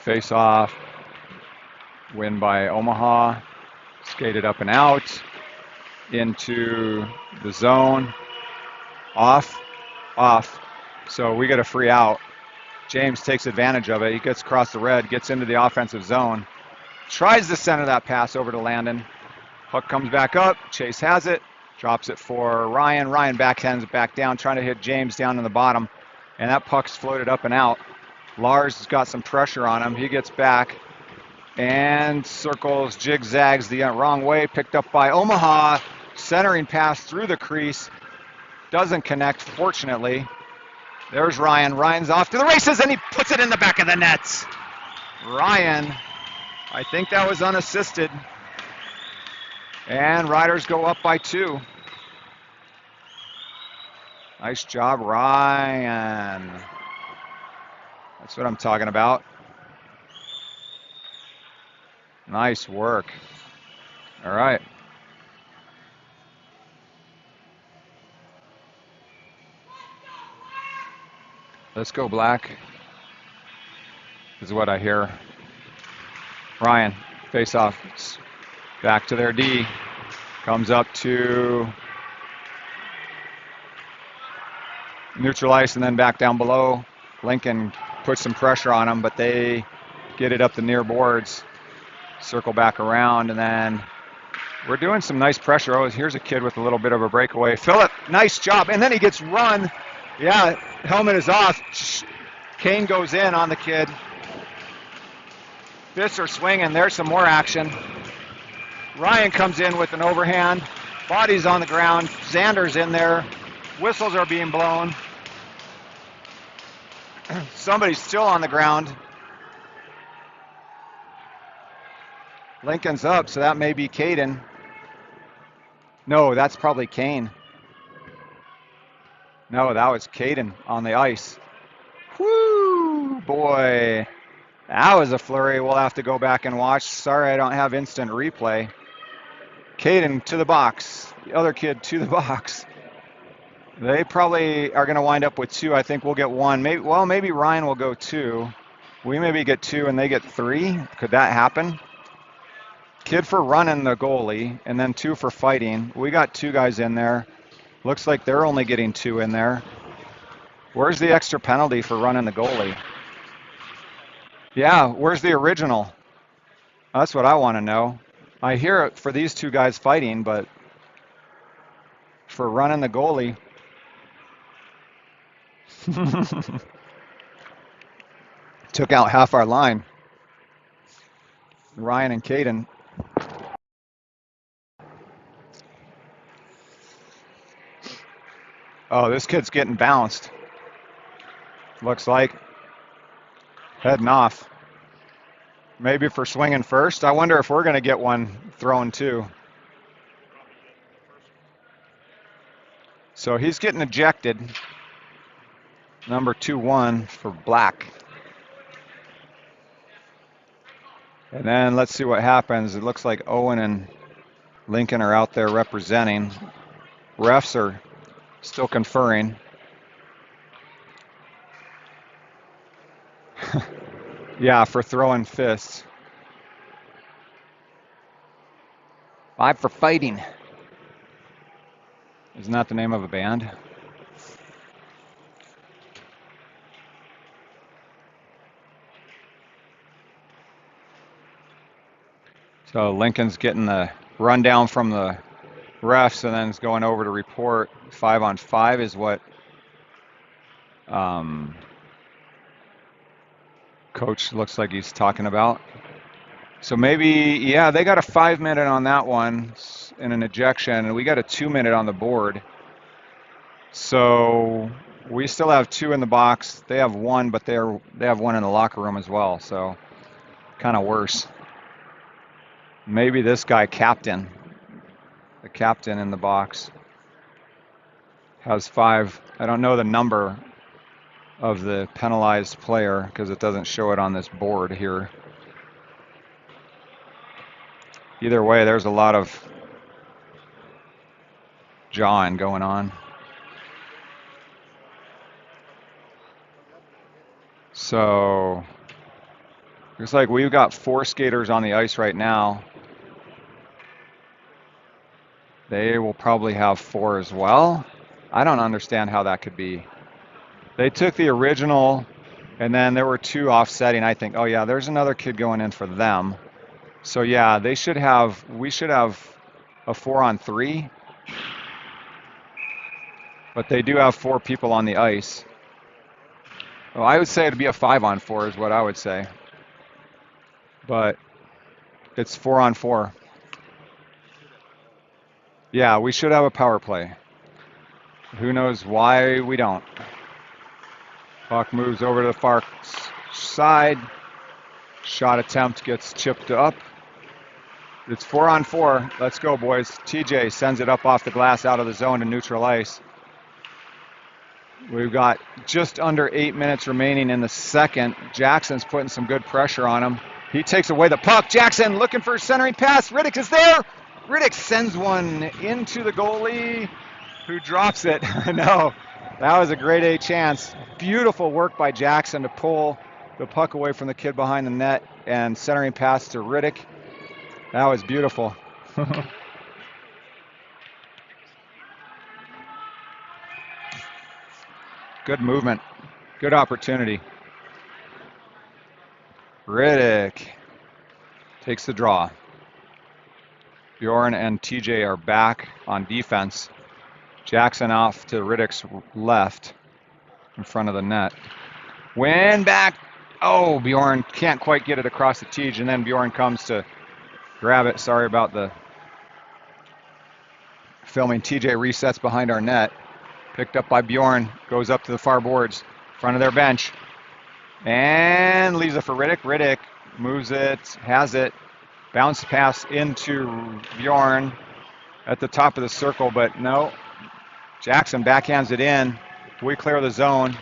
Face off, win by Omaha, skated up and out, into the zone, off. So we get a free out. James takes advantage of it. He gets across the red, gets into the offensive zone, tries to center that pass over to Landon. Puck comes back up, Chase has it, drops it for Ryan. Ryan backhands it back down, trying to hit James down in the bottom, and that puck's floated up and out. Lars has got some pressure on him. He gets back and circles, zigzags the wrong way, picked up by Omaha. Centering pass through the crease. Doesn't connect, fortunately. There's Ryan. Ryan's off to the races, and he puts it in the back of the nets. Ryan, I think that was unassisted. And Riders go up by 2. Nice job, Ryan. That's what I'm talking about. Nice work. All right. Let's go, Black, is what I hear. Ryan, face off. Back to their D. Comes up to neutral ice and then back down below. Lincoln puts some pressure on them, but they get it up the near boards. Circle back around, and then we're doing some nice pressure. Oh, here's a kid with a little bit of a breakaway. Phillip, nice job. And then he gets run. Yeah, helmet is off. Kane goes in on the kid. Fists are swinging. There's some more action. Ryan comes in with an overhand. Body's on the ground. Xander's in there. Whistles are being blown. Somebody's still on the ground. Lincoln's up, so that may be Caden. No, that's probably Kane. No, that was Caden on the ice. Whoo, boy. That was a flurry. We'll have to go back and watch. Sorry, I don't have instant replay. Caden to the box. The other kid to the box. They probably are going to wind up with 2. I think we'll get 1. Maybe Ryan will go 2. We maybe get 2 and they get 3. Could that happen? Kid for running the goalie, and then 2 for fighting. We got 2 guys in there. Looks like they're only getting 2 in there. Where's the extra penalty for running the goalie? Yeah, where's the original? That's what I want to know. I hear it for these 2 guys fighting, but for running the goalie. Took out half our line. Ryan and Caden. Oh, this kid's getting bounced. Looks like. Heading off. Maybe for swinging first. I wonder if we're going to get one thrown too. So he's getting ejected. Number 2-1 for Black. And then let's see what happens. It looks like Owen and Lincoln are out there representing. Refs are still conferring. Yeah, for throwing fists. 5 for fighting. Isn't that the name of a band? So Lincoln's getting the rundown from the refs and then is going over to report 5-on-5 is what Coach looks like he's talking about. So maybe, yeah, they got a 5-minute on that one in an ejection, and we got a 2-minute on the board. So we still have 2 in the box. They have 1, but they have 1 in the locker room as well. So kind of worse. Maybe this guy, captain, the captain in the box, has 5. I don't know the number of the penalized player because it doesn't show it on this board here. Either way, there's a lot of jawing going on. So looks like we've got 4 skaters on the ice right now. They will probably have 4 as well. I don't understand how that could be. They took the original, and then there were 2 offsetting, I think. Oh yeah, there's another kid going in for them. So yeah, we should have a 4-on-3. But they do have 4 people on the ice. Well, I would say it'd be a 5-on-4 is what I would say. But it's 4-on-4. Yeah, we should have a power play. Who knows why we don't. Puck moves over to the far side. Shot attempt gets chipped up. It's 4-on-4. Let's go, boys. TJ sends it up off the glass out of the zone to neutral ice. We've got just under 8 minutes remaining in the second. Jackson's putting some good pressure on him. He takes away the puck. Jackson looking for a centering pass. Riddick is there. Riddick sends one into the goalie, who drops it. No, that was a grade A chance. Beautiful work by Jackson to pull the puck away from the kid behind the net and centering pass to Riddick. That was beautiful. Good movement. Good opportunity. Riddick takes the draw. Bjorn and TJ are back on defense. Jackson off to Riddick's left in front of the net. Win back. Oh, Bjorn can't quite get it across the TJ, and then Bjorn comes to grab it. Sorry about the filming. TJ resets behind our net. Picked up by Bjorn. Goes up to the far boards, front of their bench. And leaves it for Riddick. Riddick moves it, has it. Bounce pass into Bjorn at the top of the circle, but no. Jackson backhands it in. We clear the zone.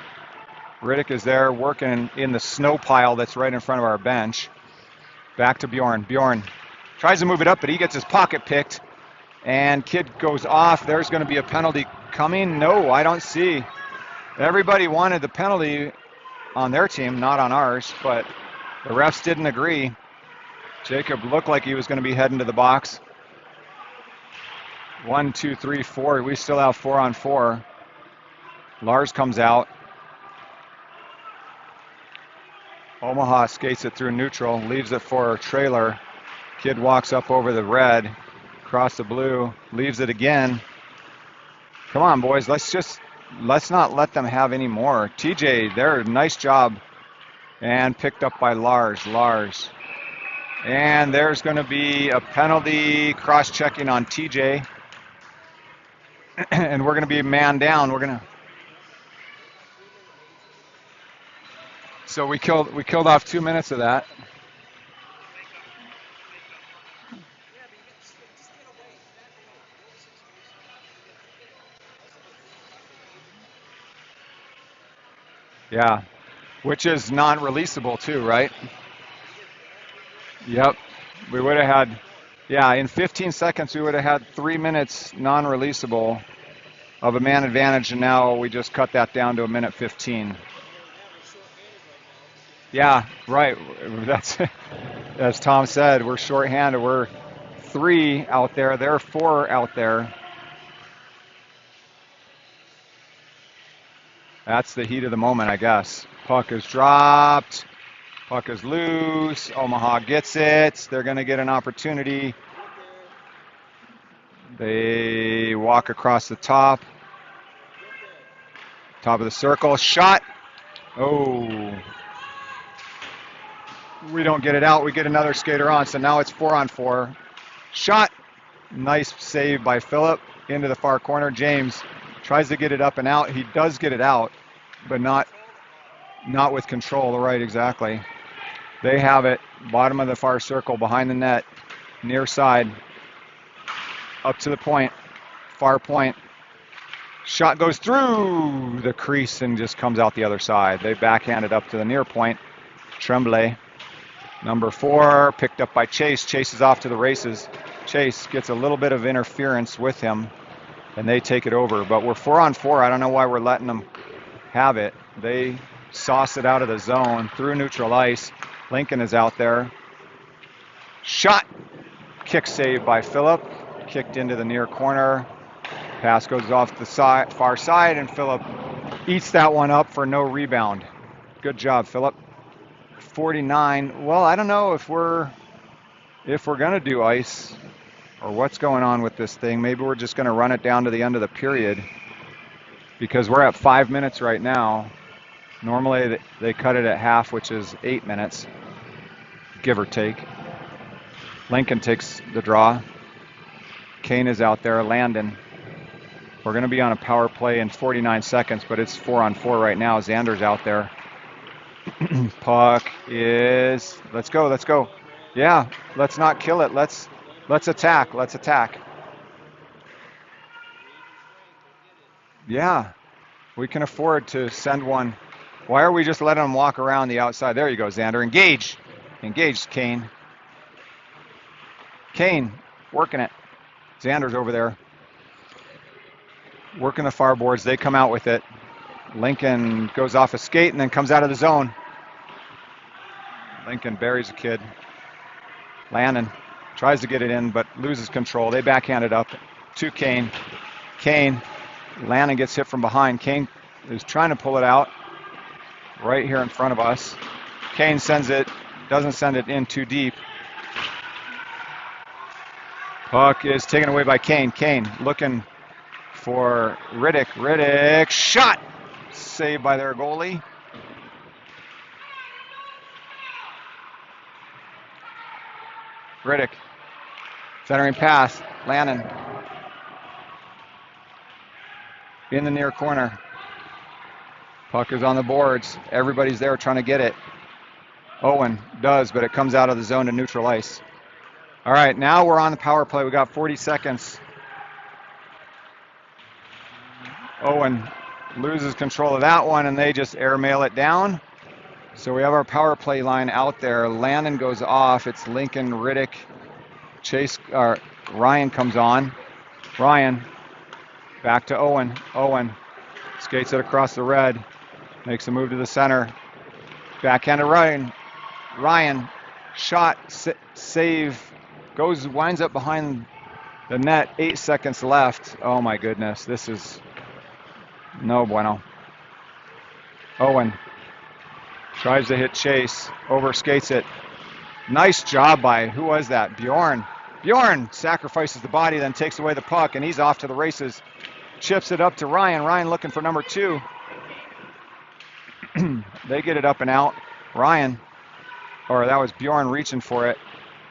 Riddick is there working in the snow pile that's right in front of our bench. Back to Bjorn. Bjorn tries to move it up, but he gets his pocket picked. And kid goes off. There's going to be a penalty coming. No, I don't see. Everybody wanted the penalty on their team, not on ours, but the refs didn't agree. Jacob looked like he was going to be heading to the box. 1, 2, 3, 4. We still have 4-on-4. Lars comes out. Omaha skates it through neutral, leaves it for a trailer. Kid walks up over the red, across the blue, leaves it again. Come on, boys, let's not let them have any more. TJ, there, nice job. And picked up by Lars. And there's going to be a penalty, cross-checking on TJ. And we're going to be man down. So we killed off 2 minutes of that. Yeah, which is non-releasable too, right? Yep, we would have had, yeah, in 15 seconds we would have had 3 minutes non-releasable of a man advantage, and now we just cut that down to 1:15. Yeah, right. That's, as Tom said, we're shorthanded. We're 3 out there. There are 4 out there. That's the heat of the moment, I guess. Puck is dropped. Puck is loose. Omaha gets it. They're going to get an opportunity. They walk across the top. Top of the circle. Shot. Oh. We don't get it out. We get another skater on. So now it's 4-on-4. Shot. Nice save by Philip into the far corner. James tries to get it up and out. He does get it out, but not with control. Right, exactly. They have it. Bottom of the far circle, behind the net, near side. Up to the point. Far point. Shot goes through the crease and just comes out the other side. They backhand it up to the near point. Tremblay, number 4, picked up by Chase. Chase is off to the races. Chase gets a little bit of interference with him, and they take it over. But we're 4-on-4. I don't know why we're letting them have it. They sauce it out of the zone through neutral ice. Lincoln is out there. Shot. Kick save by Philip. Kicked into the near corner. Pass goes off the far side, and Philip eats that one up for no rebound. Good job, Philip. 49. Well, I don't know if we're gonna do ice or what's going on with this thing. Maybe we're just gonna run it down to the end of the period because we're at 5 minutes right now. Normally they cut it at half, which is 8 minutes, give or take. Lincoln takes the draw. Kane is out there. Landon. We're going to be on a power play in 49 seconds, but it's 4-on-4 right now. Xander's out there. Puck is, let's go. Yeah, let's not kill it. Let's attack. Yeah, we can afford to send one. Why are we just letting them walk around the outside? There you go, Xander. Engage, Kane. Kane, working it. Xander's over there. Working the far boards. They come out with it. Lincoln goes off a skate and then comes out of the zone. Lincoln buries a kid. Landon tries to get it in but loses control. They backhand it up to Kane. Landon gets hit from behind. Kane is trying to pull it out right here in front of us. Kane sends it, doesn't send it in too deep. Puck is taken away by Kane. Kane looking for Riddick. Riddick shot. Saved by their goalie. Riddick. Centering pass. Lannon. In the near corner. Puck is on the boards. Everybody's there trying to get it. Owen does, but it comes out of the zone to neutral ice. All right, now we're on the power play. We got 40 seconds. Owen loses control of that one, and they just airmail it down. So we have our power play line out there. Landon goes off. It's Lincoln, Riddick, Chase. Ryan comes on. Ryan back to Owen. Owen skates it across the red. Makes a move to the center. Backhand to Ryan. Ryan shot, save. Winds up behind the net. 8 seconds left. Oh my goodness, this is no bueno. Owen tries to hit Chase, overskates it. Nice job by, who was that? Bjorn. Bjorn sacrifices the body, then takes away the puck, and he's off to the races. Chips it up to Ryan. Ryan looking for number 2. They get it up and out. Ryan, or that was Bjorn reaching for it.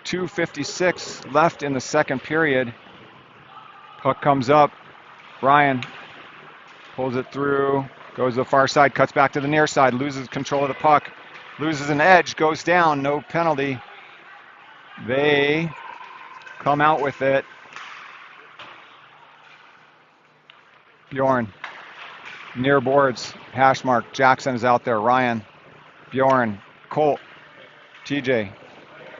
2:56 left in the second period. Puck comes up. Ryan pulls it through, goes to the far side, cuts back to the near side, loses control of the puck, loses an edge, goes down, no penalty. They come out with it. Bjorn, near boards, hash mark. Jackson is out there. Ryan, Bjorn, Colt, TJ.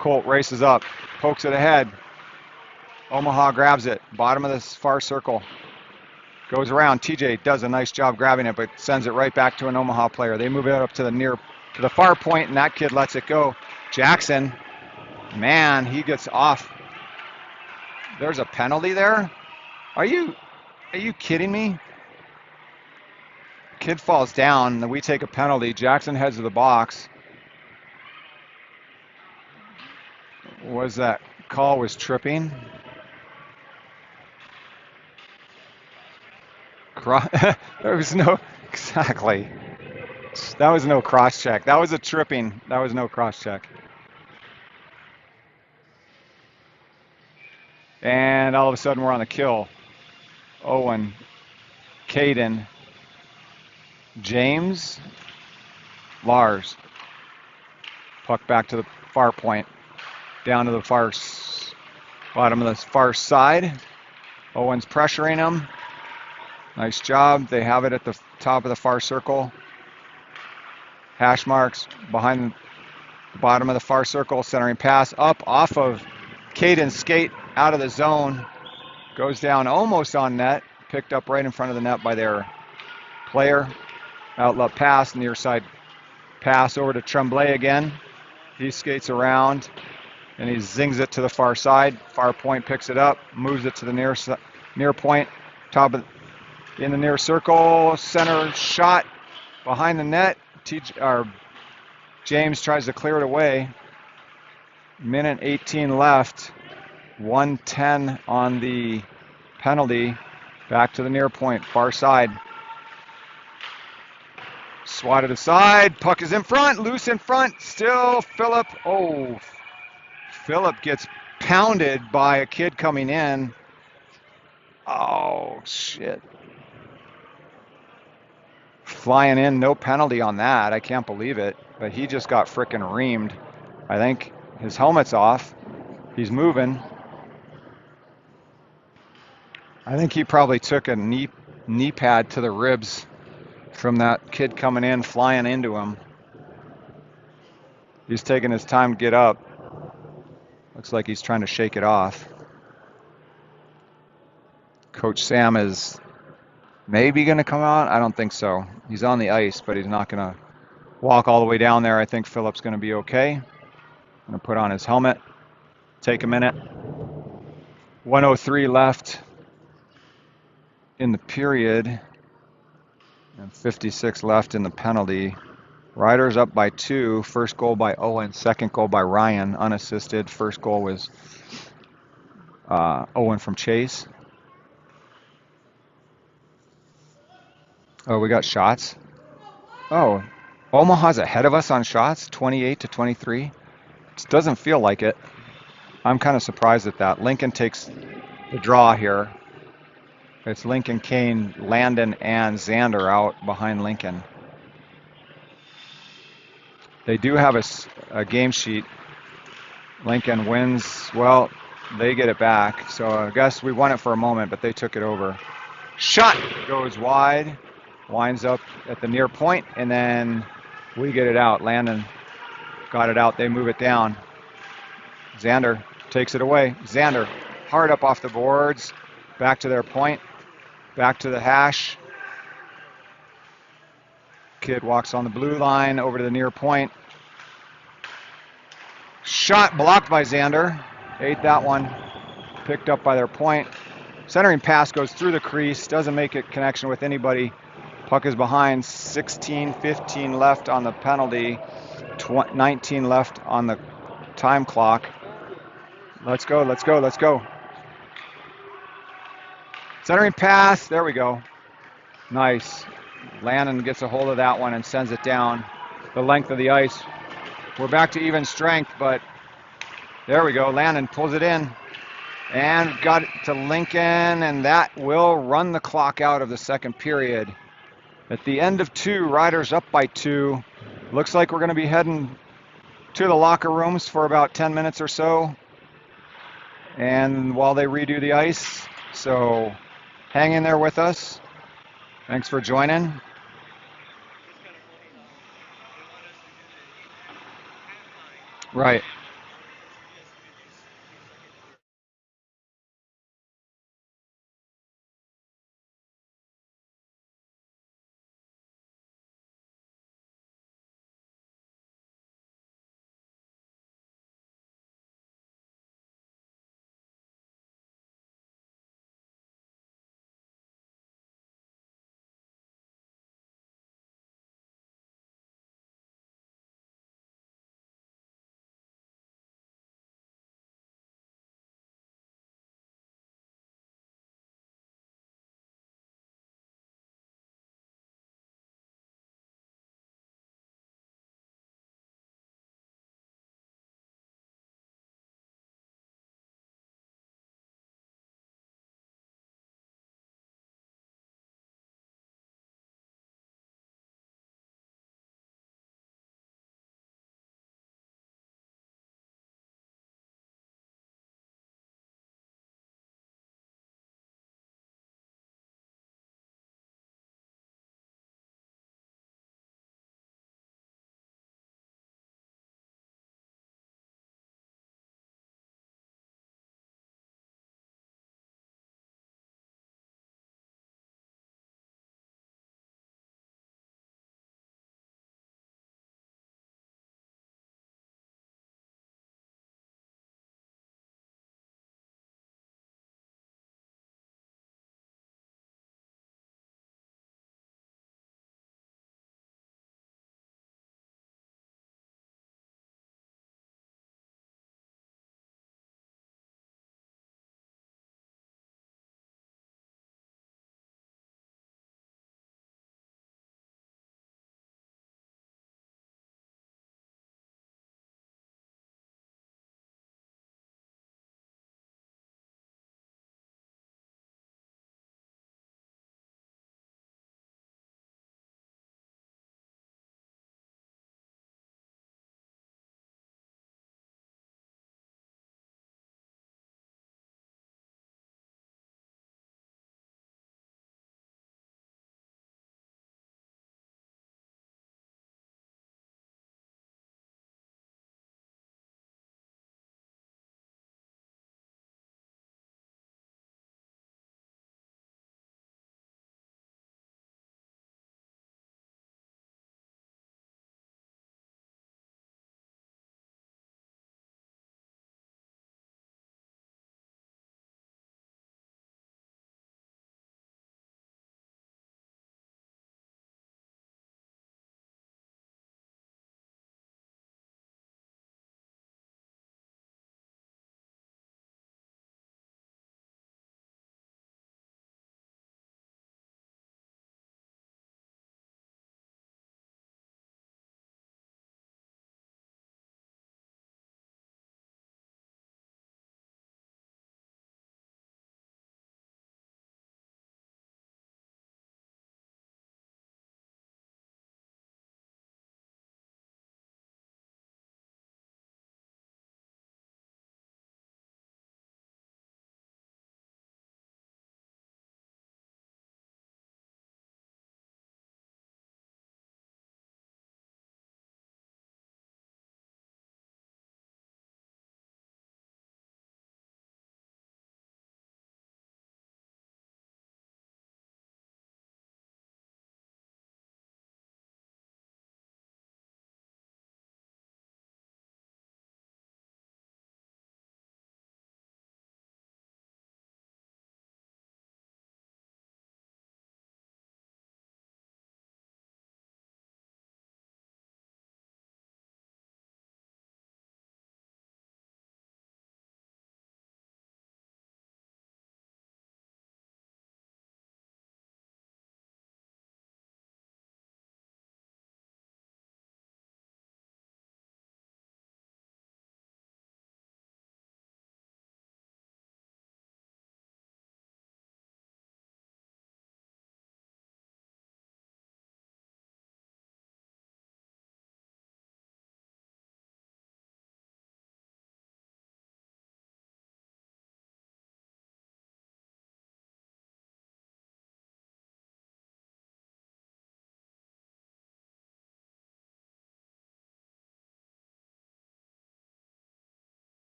Colt races up, pokes it ahead. Omaha grabs it, bottom of this far circle. Goes around. TJ does a nice job grabbing it, but sends it right back to an Omaha player. They move it up to the far point, and that kid lets it go. Jackson, man, he gets off. There's a penalty there? Are you kidding me? Kid falls down, and we take a penalty. Jackson heads to the box. Was that call was tripping? There was no, exactly. That was no cross check. That was a tripping. That was no cross check. And all of a sudden we're on the kill. Owen, Caden, James, Lars. Puck back to the far point. Down to the far bottom of the far side. Owen's pressuring him. Nice job. They have it at the top of the far circle. Hash marks behind the bottom of the far circle. Centering pass up off of Caden's skate out of the zone. Goes down almost on net. Picked up right in front of the net by their player. Outlet pass, near side pass over to Tremblay again. He skates around and he zings it to the far side. Far point picks it up, moves it to the near point, top of in the near circle, center shot behind the net. James tries to clear it away. Minute 18 left. 1:10 on the penalty. Back to the near point, far side. Swatted aside, puck is in front, loose in front, still Phillip. Oh, Phillip gets pounded by a kid coming in. Oh, shit. Flying in, no penalty on that. I can't believe it. But he just got frickin' reamed. I think his helmet's off. He's moving. I think he probably took a knee pad to the ribs from that kid coming in, flying into him. He's taking his time to get up. Looks like he's trying to shake it off. Coach Sam is maybe going to come out. I don't think so. He's on the ice, but he's not going to walk all the way down there. I think Phillip's going to be okay. Going to put on his helmet. Take a minute. 1:03 left in the period. And 56 left in the penalty. Riders up by 2. First goal by Owen. Second goal by Ryan, unassisted. First goal was Owen from Chase. Oh, we got shots. Oh, Omaha's ahead of us on shots, 28-23. It doesn't feel like it. I'm kind of surprised at that. Lincoln takes the draw here. It's Lincoln, Kane, Landon, and Xander out behind Lincoln. They do have a game sheet. Lincoln wins. Well, they get it back. So I guess we won it for a moment, but they took it over. Shot goes wide. Winds up at the near point, and then we get it out. Landon got it out. They move it down. Xander takes it away. Xander hard up off the boards. Back to their point. Back to the hash. Kid walks on the blue line over to the near point. Shot blocked by Xander. Ate that one. Picked up by their point. Centering pass goes through the crease. Doesn't make a connection with anybody. Puck is behind. 15 left on the penalty. 19 left on the time clock. Let's go, let's go, let's go. Centering pass, there we go. Nice. Landon gets a hold of that one and sends it down the length of the ice. We're back to even strength, but there we go. Landon pulls it in and got it to Lincoln, and that will run the clock out of the second period. At the end of 2, Riders up by 2. Looks like we're going to be heading to the locker rooms for about 10 minutes or so, and while they redo the ice. So hang in there with us. Thanks for joining. Right.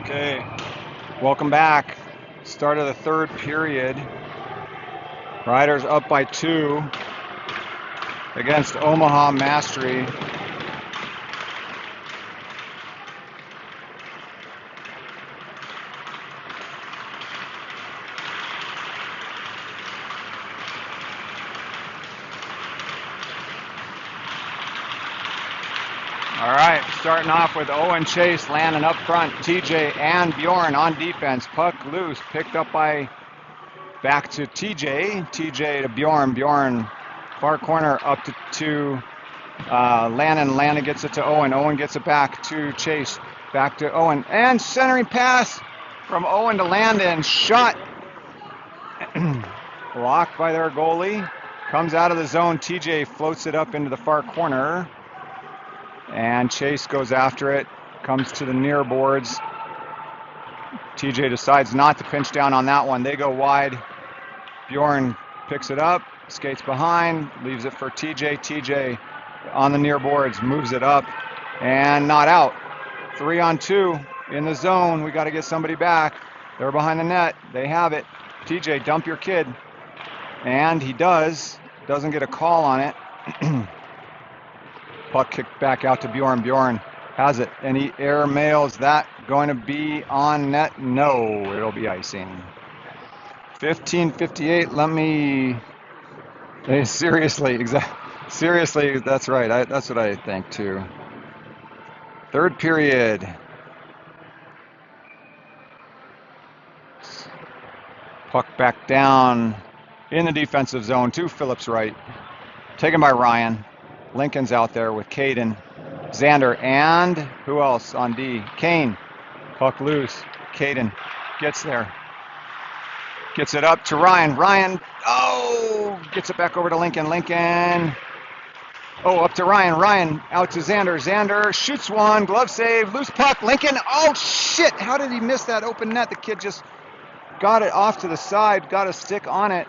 Okay, welcome back. Start of the third period. Riders up by 2 against Omaha Mastery. All right, starting off with Owen Chase landing up front. TJ and Bjorn on defense. Puck loose, picked up by, back to TJ. TJ to Bjorn. Bjorn, far corner up to Lannon. Lannon gets it to Owen. Owen gets it back to Chase. Back to Owen. And centering pass from Owen to Landon. Shot. Blocked by their goalie. Comes out of the zone. TJ floats it up into the far corner. And Chase goes after it, comes to the near boards. TJ decides not to pinch down on that one. They go wide. Bjorn picks it up, skates behind, leaves it for TJ. TJ on the near boards, moves it up, and not out. 3-on-2 in the zone. We got to get somebody back. They're behind the net. They have it. TJ, dump your kid. And he does. Doesn't get a call on it. Puck kicked back out to Bjorn. Bjorn has it, and he air mails that. Going to be on net? No, it'll be icing. 15:58. Let me. Seriously, seriously, that's right. That's what I think too. Third period. Puck back down in the defensive zone to Phillips right. Taken by Ryan. Lincoln's out there with Caden, Xander, and who else on D? Kane. Puck loose. Caden gets there. Gets it up to Ryan. Ryan, gets it back over to Lincoln. Lincoln, up to Ryan. Ryan out to Xander. Xander shoots one. Glove save. Loose puck. Lincoln, oh shit. How did he miss that open net? The kid just got it off to the side, got a stick on it.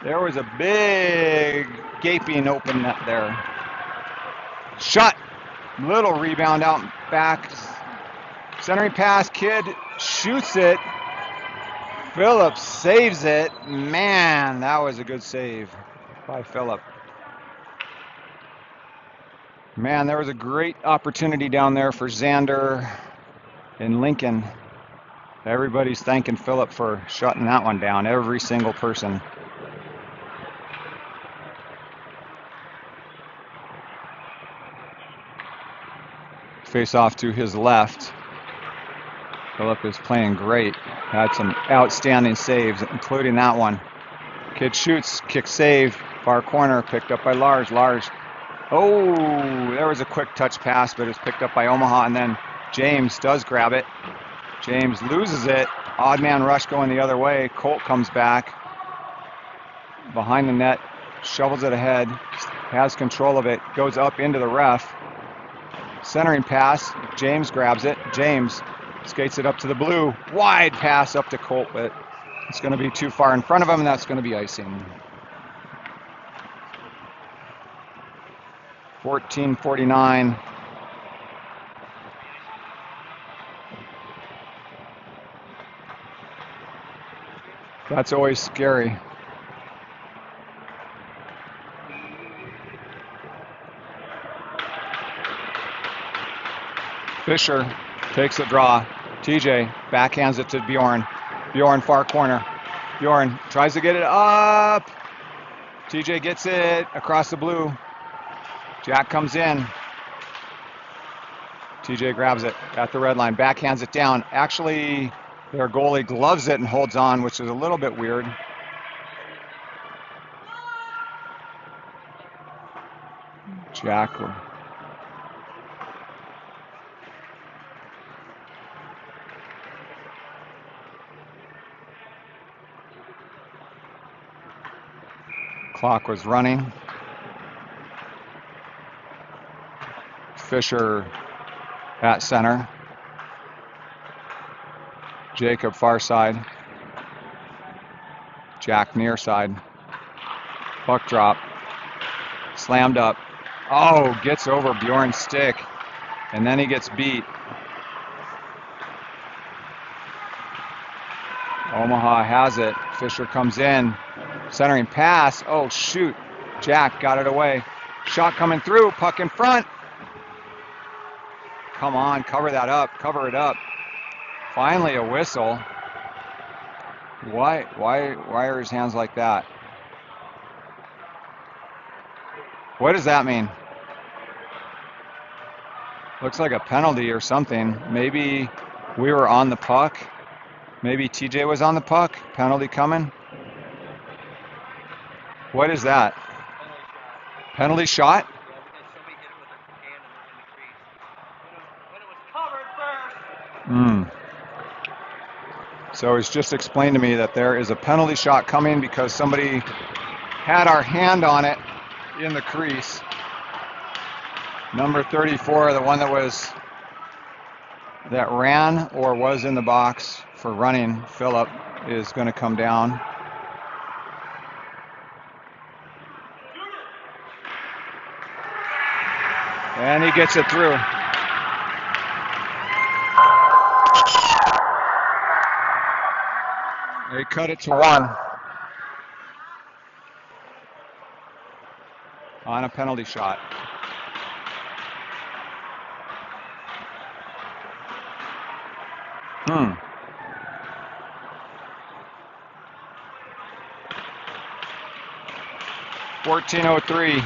There was a big gaping open net there. Shot. Little rebound out back. Centering pass. Kid shoots it. Phillips saves it. Man, that was a good save by Phillip. Man, there was a great opportunity down there for Xander and Lincoln. Everybody's thanking Phillip for shutting that one down. Every single person. Face off to his left. Phillip is playing great. Had some outstanding saves, including that one. Kid shoots, kick save, far corner, picked up by Lars. Lars, there was a quick touch pass, but it's picked up by Omaha, and then James does grab it. James loses it. Odd man rush going the other way. Colt comes back. Behind the net, shovels it ahead, has control of it, goes up into the ref. Centering pass, James grabs it. James skates it up to the blue. Wide pass up to Colt, but it's going to be too far in front of him, and that's going to be icing. 14:49. That's always scary. Fisher takes a draw. TJ backhands it to Bjorn. Bjorn far corner. Bjorn tries to get it up. TJ gets it across the blue. Jack comes in. TJ grabs it at the red line. Backhands it down. Actually, their goalie gloves it and holds on, which is a little bit weird. Jack. Clock was running. Fisher at center. Jacob far side. Jack near side. Puck drop. Slammed up. Gets over Bjorn's stick. And then he gets beat. Omaha has it. Fisher comes in. Centering pass. Oh, shoot. Jack got it away. Shot coming through. Puck in front. Come on, cover that up. Cover it up. Finally a whistle. Why are his hands like that? What does that mean? Looks like a penalty or something. Maybe we were on the puck. Maybe TJ was on the puck. Penalty coming. What is that? Penalty shot? So it's just explained to me that there is a penalty shot coming because somebody had our hand on it in the crease. Number 34, the one that ran or was in the box for running, Phillip, is going to come down. And he gets it through. They cut it to 1 on a penalty shot. Hmm. .1403.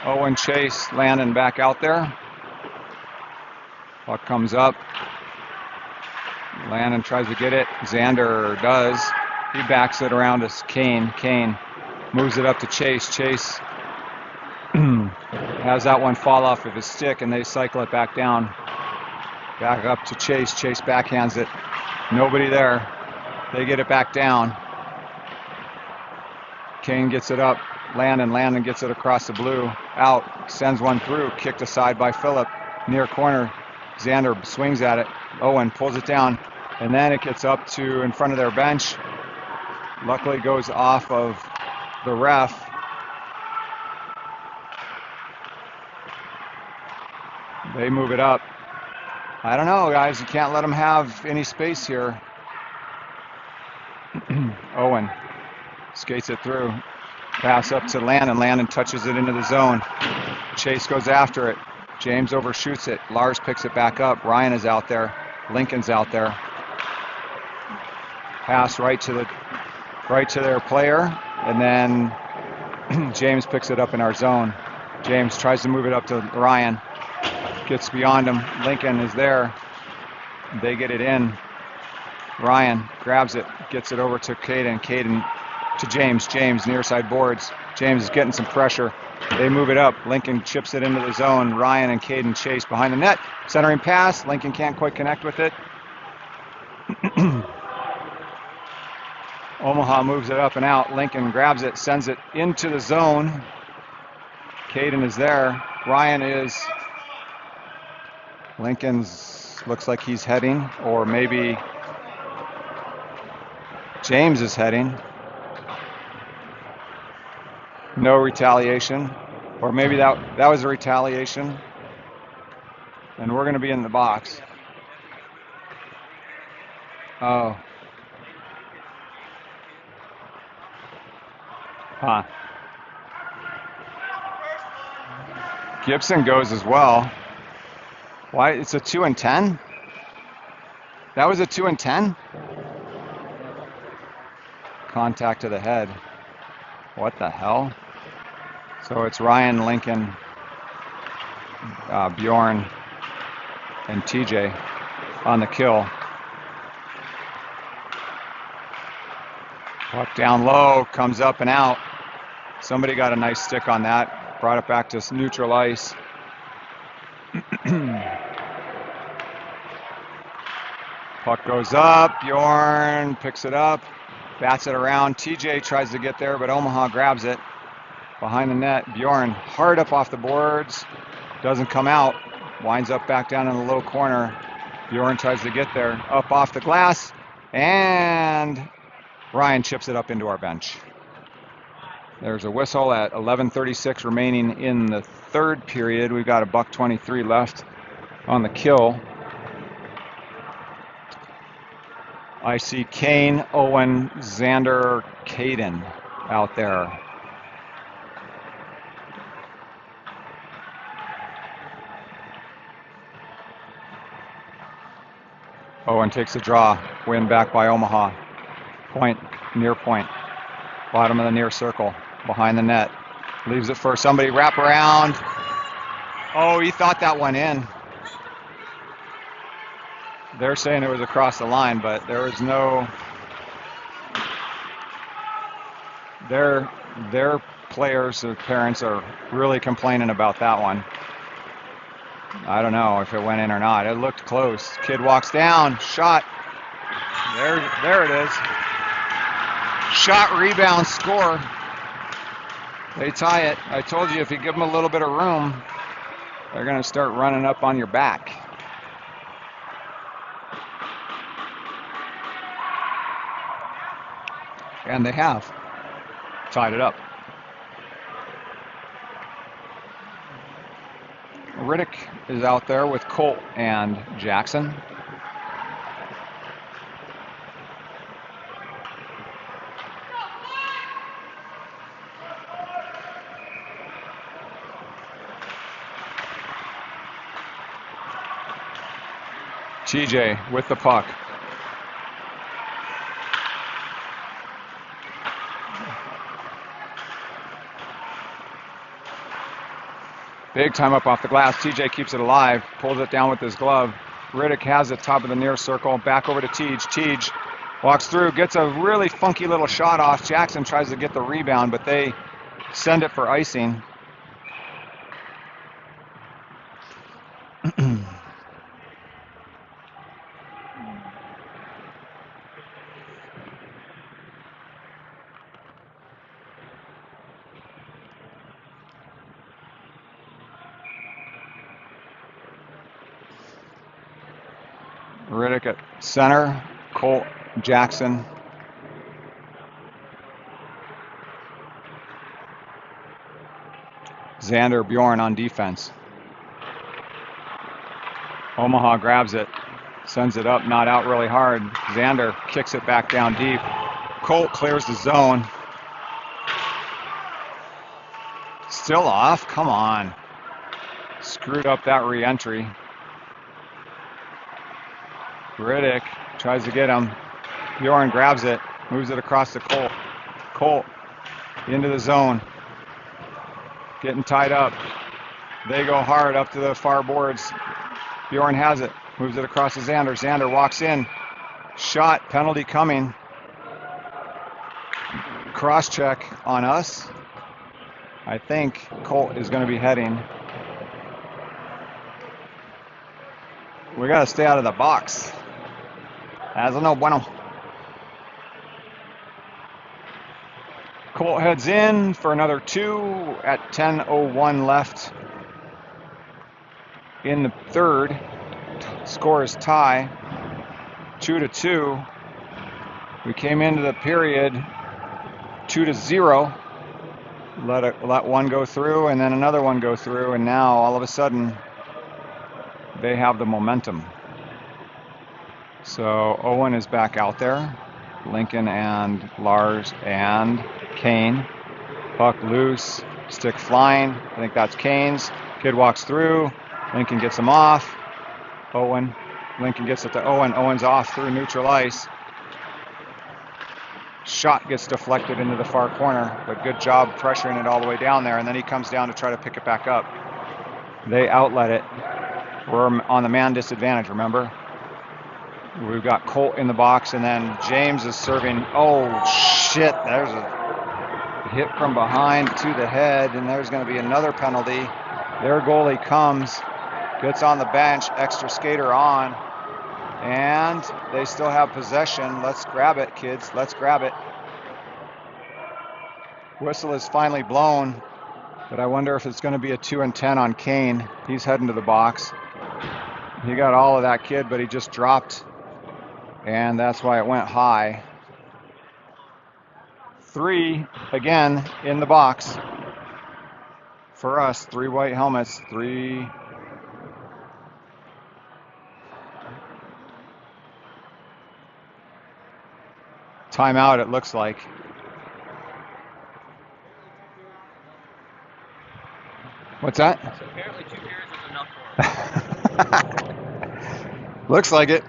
Owen Chase landing back out there. Puck comes up. Landon tries to get it. Xander does. He backs it around to Kane. Kane moves it up to Chase. Chase has that one fall off of his stick, and they cycle it back down. Back up to Chase. Chase backhands it. Nobody there. They get it back down. Kane gets it up. Landon gets it across the blue. Out. Sends one through. Kicked aside by Phillip. Near corner. Xander swings at it. Owen pulls it down. And then it gets up to in front of their bench. Luckily goes off of the ref. They move it up. I don't know, guys. You can't let them have any space here. Owen skates it through. Pass up to Landon. Landon touches it into the zone. Chase goes after it. James overshoots it. Lars picks it back up. Ryan is out there. Lincoln's out there. Pass right to their player, and then James picks it up in our zone. James tries to move it up to Ryan. Gets beyond him. Lincoln is there. They get it in. Ryan grabs it, gets it over to Caden. Caden to James. James near side boards. James is getting some pressure. They move it up. Lincoln chips it into the zone. Ryan and Caden chase behind the net. Centering pass. Lincoln can't quite connect with it. Omaha moves it up and out. Lincoln grabs it, sends it into the zone. Caden is there. Ryan is. Lincoln's looks like he's heading, or maybe James is heading. No retaliation, or maybe that was a retaliation. And we're going to be in the box. Oh. Huh. Gibson goes as well. Why? It's a 2 and 10? That was a 2 and 10? Contact to the head. What the hell? So it's Ryan, Lincoln, Bjorn, and TJ on the kill. Puck down low, comes up and out. Somebody got a nice stick on that. Brought it back to neutral ice. Puck goes up. Bjorn picks it up. Bats it around. TJ tries to get there, but Omaha grabs it. Behind the net. Bjorn hard up off the boards. Doesn't come out. Winds up back down in the low corner. Bjorn tries to get there. Up off the glass. And Ryan chips it up into our bench. There's a whistle at 11:36 remaining in the third period. We've got a $1:23 left on the kill. I see Kane, Owen, Xander, Caden out there. Owen takes a draw, win back by Omaha. Point, near point, bottom of the near circle, behind the net. Leaves it for somebody, wrap around. Oh, he thought that went in. They're saying it was across the line, but there was no, their players, their parents are really complaining about that one. I don't know if it went in or not. It looked close. Kid walks down, shot. There it is. Shot, rebound, score. They tie it. I told you if you give them a little bit of room, they're going to start running up on your back. And they have tied it up. Riddick is out there with Colt and Jackson. TJ with the puck. Big time up off the glass. TJ keeps it alive, pulls it down with his glove. Riddick has it top of the near circle. Back over to Tej. Tej walks through, gets a really funky little shot off. Jackson tries to get the rebound, but they send it for icing. Riddick at center, Colt, Jackson. Xander, Bjorn on defense. Omaha grabs it, sends it up, not out really hard. Xander kicks it back down deep. Colt clears the zone. Still off, come on. Screwed up that re-entry. Riddick tries to get him. Bjorn grabs it, moves it across to Colt. Colt into the zone. Getting tied up. They go hard up to the far boards. Bjorn has it, moves it across to Xander. Xander walks in. Shot, penalty coming. Cross check on us. I think Colt is going to be heading. We got to stay out of the box. As no bueno. Colt heads in for another 2 at 10:01 left in the third. Score is tie, 2-2. We came into the period 2-0. Let one go through and then another one go through, and now all of a sudden they have the momentum. So Owen is back out there. Lincoln and Lars and Kane. Puck loose, stick flying. I think that's Kane's. Kid walks through. Lincoln gets him off. Owen. Lincoln gets it to Owen. Owen's off through neutral ice. Shot gets deflected into the far corner, but good job pressuring it all the way down there, and then he comes down to try to pick it back up. They outlet it. We're on the man disadvantage, remember? We've got Colt in the box, and then James is serving. Oh, shit. There's a hit from behind to the head, and there's going to be another penalty. Their goalie comes, gets on the bench, extra skater on, and they still have possession. Let's grab it, kids. Let's grab it. Whistle is finally blown, but I wonder if it's going to be a 2 and 10 on Kane. He's heading to the box. He got all of that, kid, but he just dropped, and that's why it went high. 3 again in the box for us. 3 white helmets, 3. Timeout, it looks like. What's that? So apparently 2 periods was enough for him. Looks like it.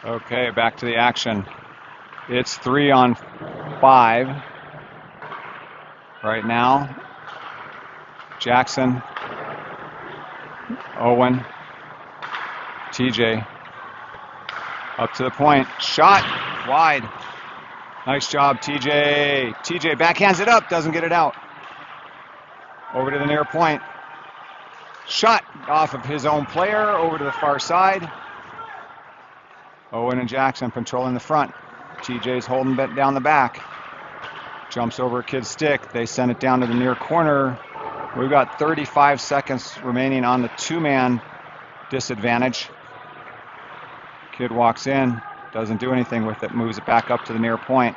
Okay, back to the action. It's 3-on-5 right now. Jackson, Owen, TJ, up to the point, shot, wide. Nice job, TJ. TJ backhands it up, doesn't get it out. Over to the near point. Shot off of his own player, over to the far side. Owen and Jackson controlling the front. TJ's holding down the back. Jumps over a kid's stick. They send it down to the near corner. We've got 35 seconds remaining on the 2-man disadvantage. Kid walks in, doesn't do anything with it, moves it back up to the near point.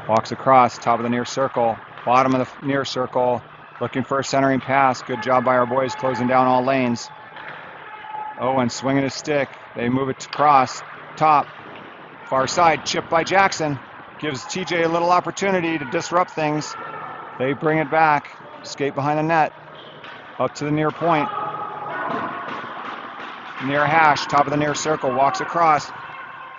Walks across, top of the near circle, bottom of the near circle, looking for a centering pass. Good job by our boys closing down all lanes. Owen swinging his stick. They move it across. Top, far side, chipped by Jackson. Gives TJ a little opportunity to disrupt things. They bring it back, skate behind the net, up to the near point. Near hash, top of the near circle, walks across.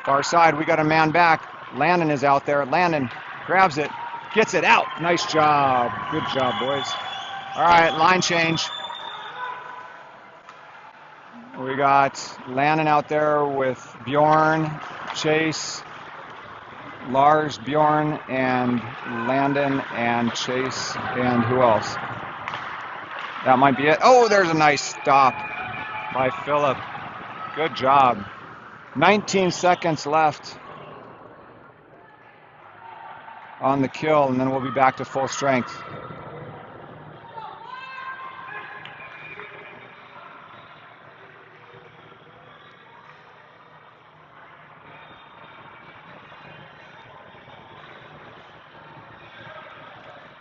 Far side, we got a man back. Landon is out there. Landon grabs it, gets it out. Nice job. Good job, boys. All right, line change. We got Landon out there with Bjorn, Chase, Lars, Bjorn, and Landon, and Chase, and who else? That might be it. Oh, there's a nice stop by Philip. Good job. 19 seconds left on the kill, and then we'll be back to full strength.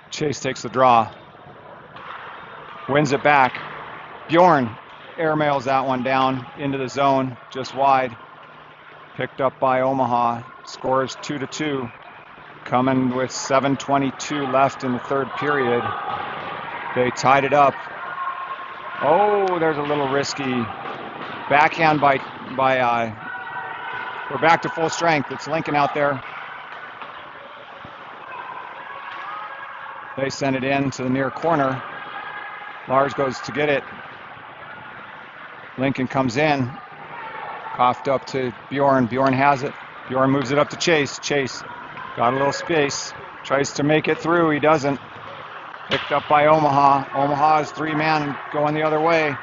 Chase takes the draw, wins it back. Bjorn airmails that one down into the zone, just wide. Picked up by Omaha, scores 2-2. Coming with 7:22 left in the third period. They tied it up. Oh, there's a little risky backhand by we're back to full strength. It's Lincoln out there. They send it in to the near corner. Lars goes to get it. Lincoln comes in. Coughed up to Bjorn. Bjorn has it. Bjorn moves it up to Chase. Chase got a little space. Tries to make it through. He doesn't. Picked up by Omaha. Omaha's 3-man going the other way.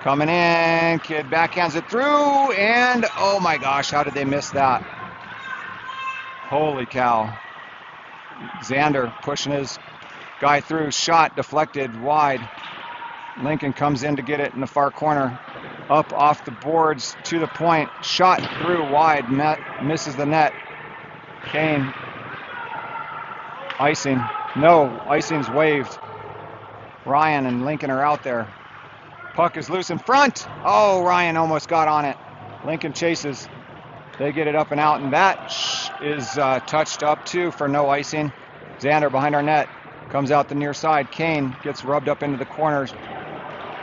Coming in. Kid backhands it through. And oh my gosh, how did they miss that? Holy cow. Xander pushing his guy through, shot deflected wide. Lincoln comes in to get it in the far corner. Up off the boards to the point. Shot through wide. Misses the net. Kane. Icing. No, icing's waved. Ryan and Lincoln are out there. Puck is loose in front. Oh, Ryan almost got on it. Lincoln chases. They get it up and out, and that is touched up too for no icing. Xander behind our net. Comes out the near side. Kane gets rubbed up into the corners.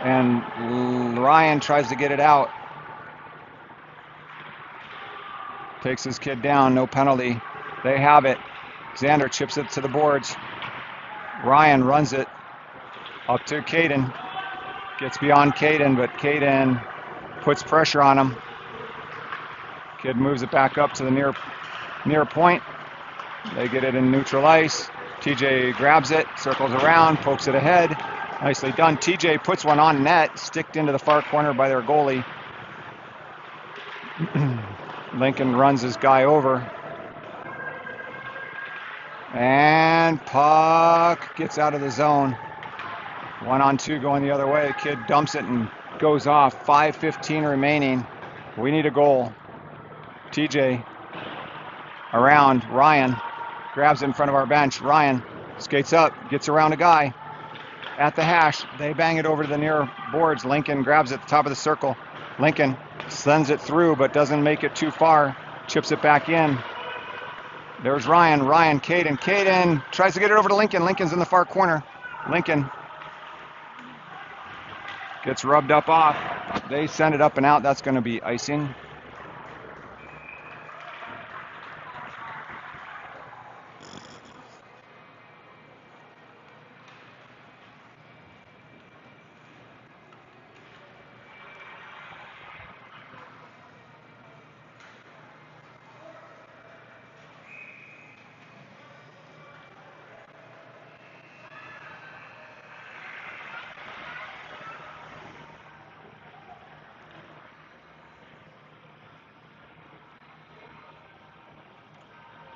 And Ryan tries to get it out. Takes his kid down, no penalty. They have it. Xander chips it to the boards. Ryan runs it up to Caden. Gets beyond Caden, but Caden puts pressure on him. Kid moves it back up to the near point. They get it in neutral ice. TJ grabs it, circles around, pokes it ahead. Nicely done. TJ puts one on net, sticked into the far corner by their goalie. Lincoln runs his guy over. And puck gets out of the zone. 1-on-2 going the other way. The kid dumps it and goes off. 5:15 remaining. We need a goal. TJ around. Ryan grabs it in front of our bench. Ryan skates up, gets around a guy at the hash. They bang it over to the near boards. Lincoln grabs it at the top of the circle. Lincoln sends it through but doesn't make it too far. Chips it back in. There's Ryan. Caden. Caden tries to get it over to Lincoln. Lincoln's in the far corner. Lincoln gets rubbed up off. They send it up and out. That's going to be icing.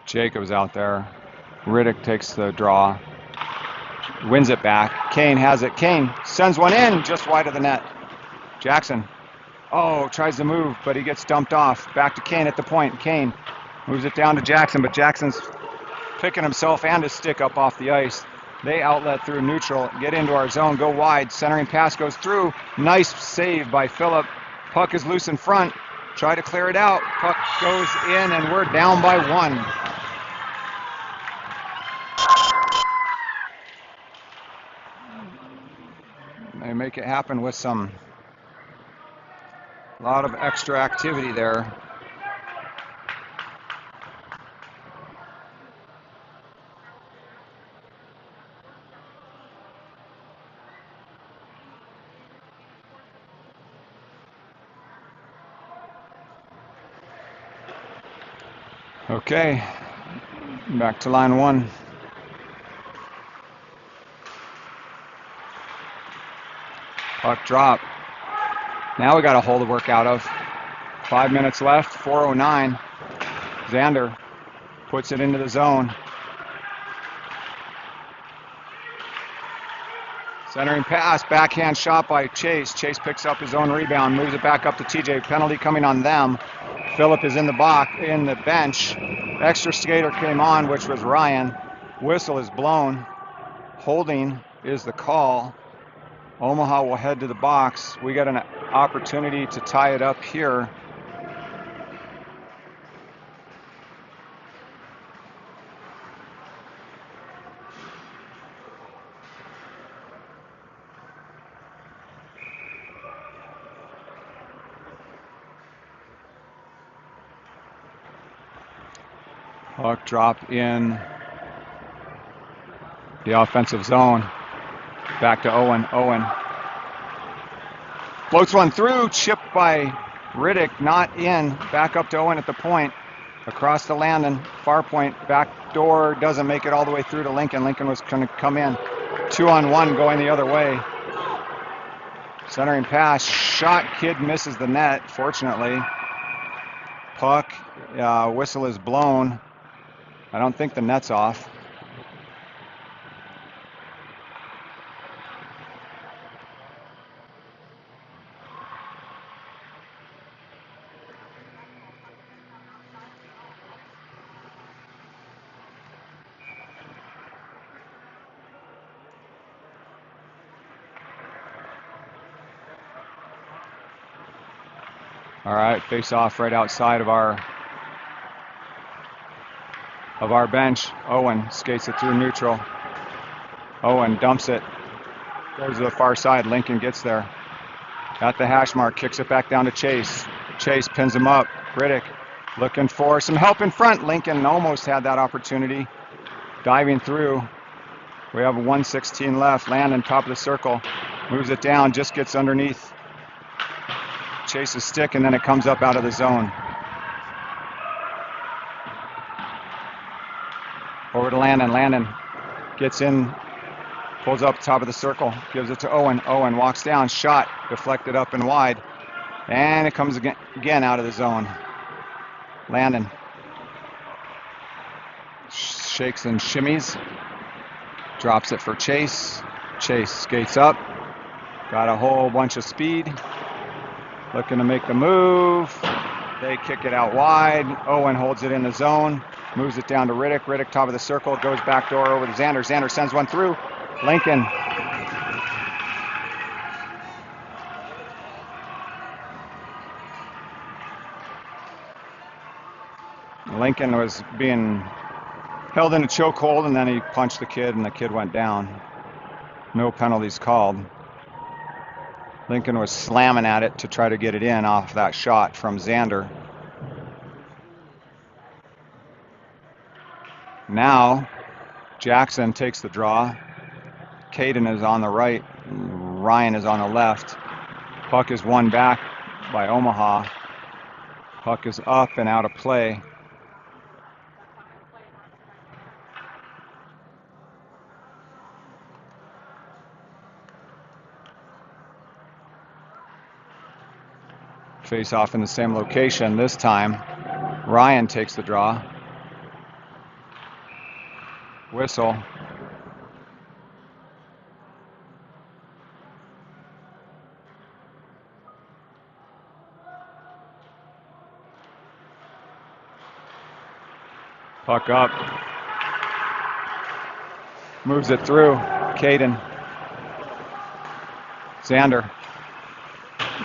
Jacobs out there. Riddick takes the draw. Wins it back. Kane has it. Kane sends one in just wide of the net. Jackson. Oh, tries to move, but he gets dumped off. Back to Kane at the point. Kane moves it down to Jackson, but Jackson's picking himself and his stick up off the ice. They outlet through neutral, get into our zone, go wide. Centering pass goes through. Nice save by Phillip. Puck is loose in front. Try to clear it out. Puck goes in, and we're down by 1. They make it happen with a lot of extra activity there. Okay, back to line 1. Puck drop. Now we got a hole to work out of. 5 minutes left, 4:09. Xander puts it into the zone. Centering pass, backhand shot by Chase. Chase picks up his own rebound, moves it back up to TJ. Penalty coming on them. Phillip is in the bench. Extra skater came on, which was Ryan. Whistle is blown. Holding is the call. Omaha will head to the box. We got an opportunity to tie it up here. Puck drop in the offensive zone. Back to Owen. Owen floats one through, chipped by Riddick, not in. Back up to Owen at the point. Across the Landon, far point, back door, doesn't make it all the way through to Lincoln. Lincoln was going to come in. 2-on-1 going the other way. Centering pass, shot, kid misses the net, fortunately. Puck, whistle is blown. I don't think the net's off. All right, face off right outside of our bench. Owen skates it through neutral. Owen dumps it. Goes to the far side. Lincoln gets there. At the hash mark, kicks it back down to Chase. Chase pins him up. Riddick looking for some help in front. Lincoln almost had that opportunity. Diving through. We have 1:16 left. Landon, top of the circle. Moves it down, just gets underneath Chase's stick, and then it comes up out of the zone. Over to Landon. Landon gets in, pulls up top of the circle, gives it to Owen. Owen walks down, shot, deflected up and wide, and it comes again out of the zone. Landon shakes and shimmies, drops it for Chase. Chase skates up, got a whole bunch of speed, looking to make the move. They kick it out wide. Owen holds it in the zone, moves it down to Riddick. Riddick, top of the circle, goes back door over to Xander. Xander sends one through. Lincoln. Lincoln was being held in a chokehold, and then he punched the kid, and the kid went down. No penalties called. Lincoln was slamming at it to try to get it in off that shot from Xander. Now, Jackson takes the draw. Caden is on the right. Ryan is on the left. Puck is won back by Omaha. Puck is up and out of play. Face off in the same location this time. Ryan takes the draw. Whistle. Puck up. Moves it through. Caden. Xander.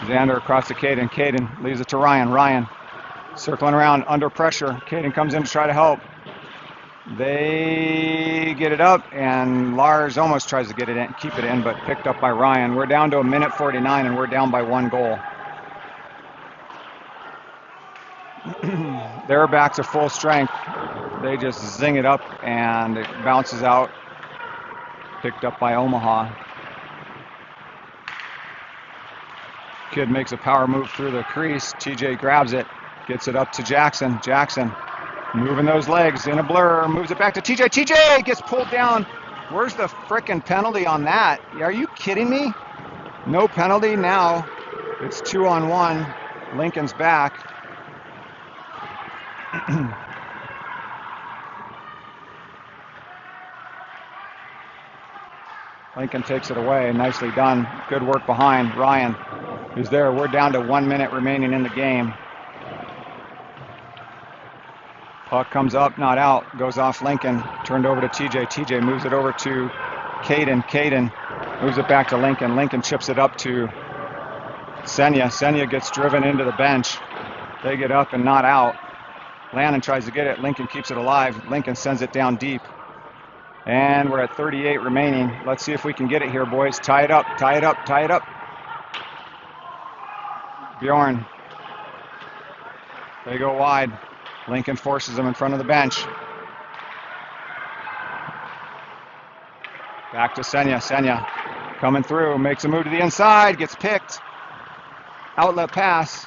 Xander across to Caden. Caden leaves it to Ryan. Ryan circling around under pressure. Caden comes in to try to help. They get it up, and Lars almost tries to get it in, keep it in, but picked up by Ryan. We're down to 1:49, and we're down by 1 goal. They're back to full strength. They just zing it up, and it bounces out. Picked up by Omaha. Kid makes a power move through the crease. TJ grabs it, gets it up to Jackson. Jackson moving those legs in a blur, moves it back to TJ. TJ gets pulled down. Where's the frickin' penalty on that? Are you kidding me? No penalty. Now it's 2-on-1. Lincoln's back. Lincoln takes it away. Nicely done. Good work behind. Ryan is there. We're down to 1 minute remaining in the game. Puck comes up, not out. Goes off Lincoln. Turned over to TJ. TJ moves it over to Caden. Caden moves it back to Lincoln. Lincoln chips it up to Senya. Senya gets driven into the bench. They get up and not out. Landon tries to get it. Lincoln keeps it alive. Lincoln sends it down deep. And we're at 38 remaining. Let's see if we can get it here, boys. Tie it up, tie it up, tie it up. Bjorn. They go wide. Lincoln forces them in front of the bench. Back to Senya. Senya coming through, makes a move to the inside, gets picked. Outlet pass.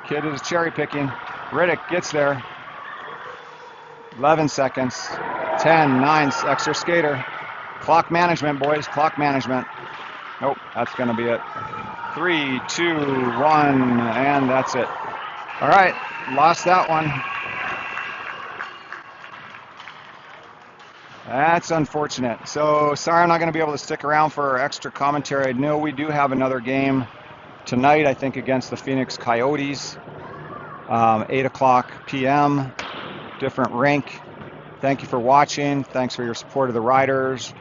Kid is cherry picking. Riddick gets there. 11 seconds. 10, 9, extra skater. Clock management, boys, clock management. Nope, that's going to be it. 3, 2, 1, and that's it. All right, lost that one. That's unfortunate. So sorry I'm not going to be able to stick around for extra commentary. I know we do have another game tonight, I think, against the Phoenix Coyotes. 8 o'clock p.m., different rink. Thank you for watching. Thanks for your support of the Riders.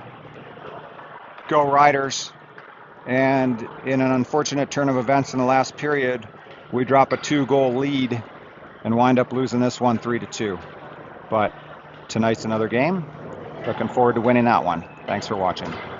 Go Riders. And in an unfortunate turn of events in the last period, we drop a 2-goal lead and wind up losing this one 3-2. But tonight's another game. Looking forward to winning that one. Thanks for watching.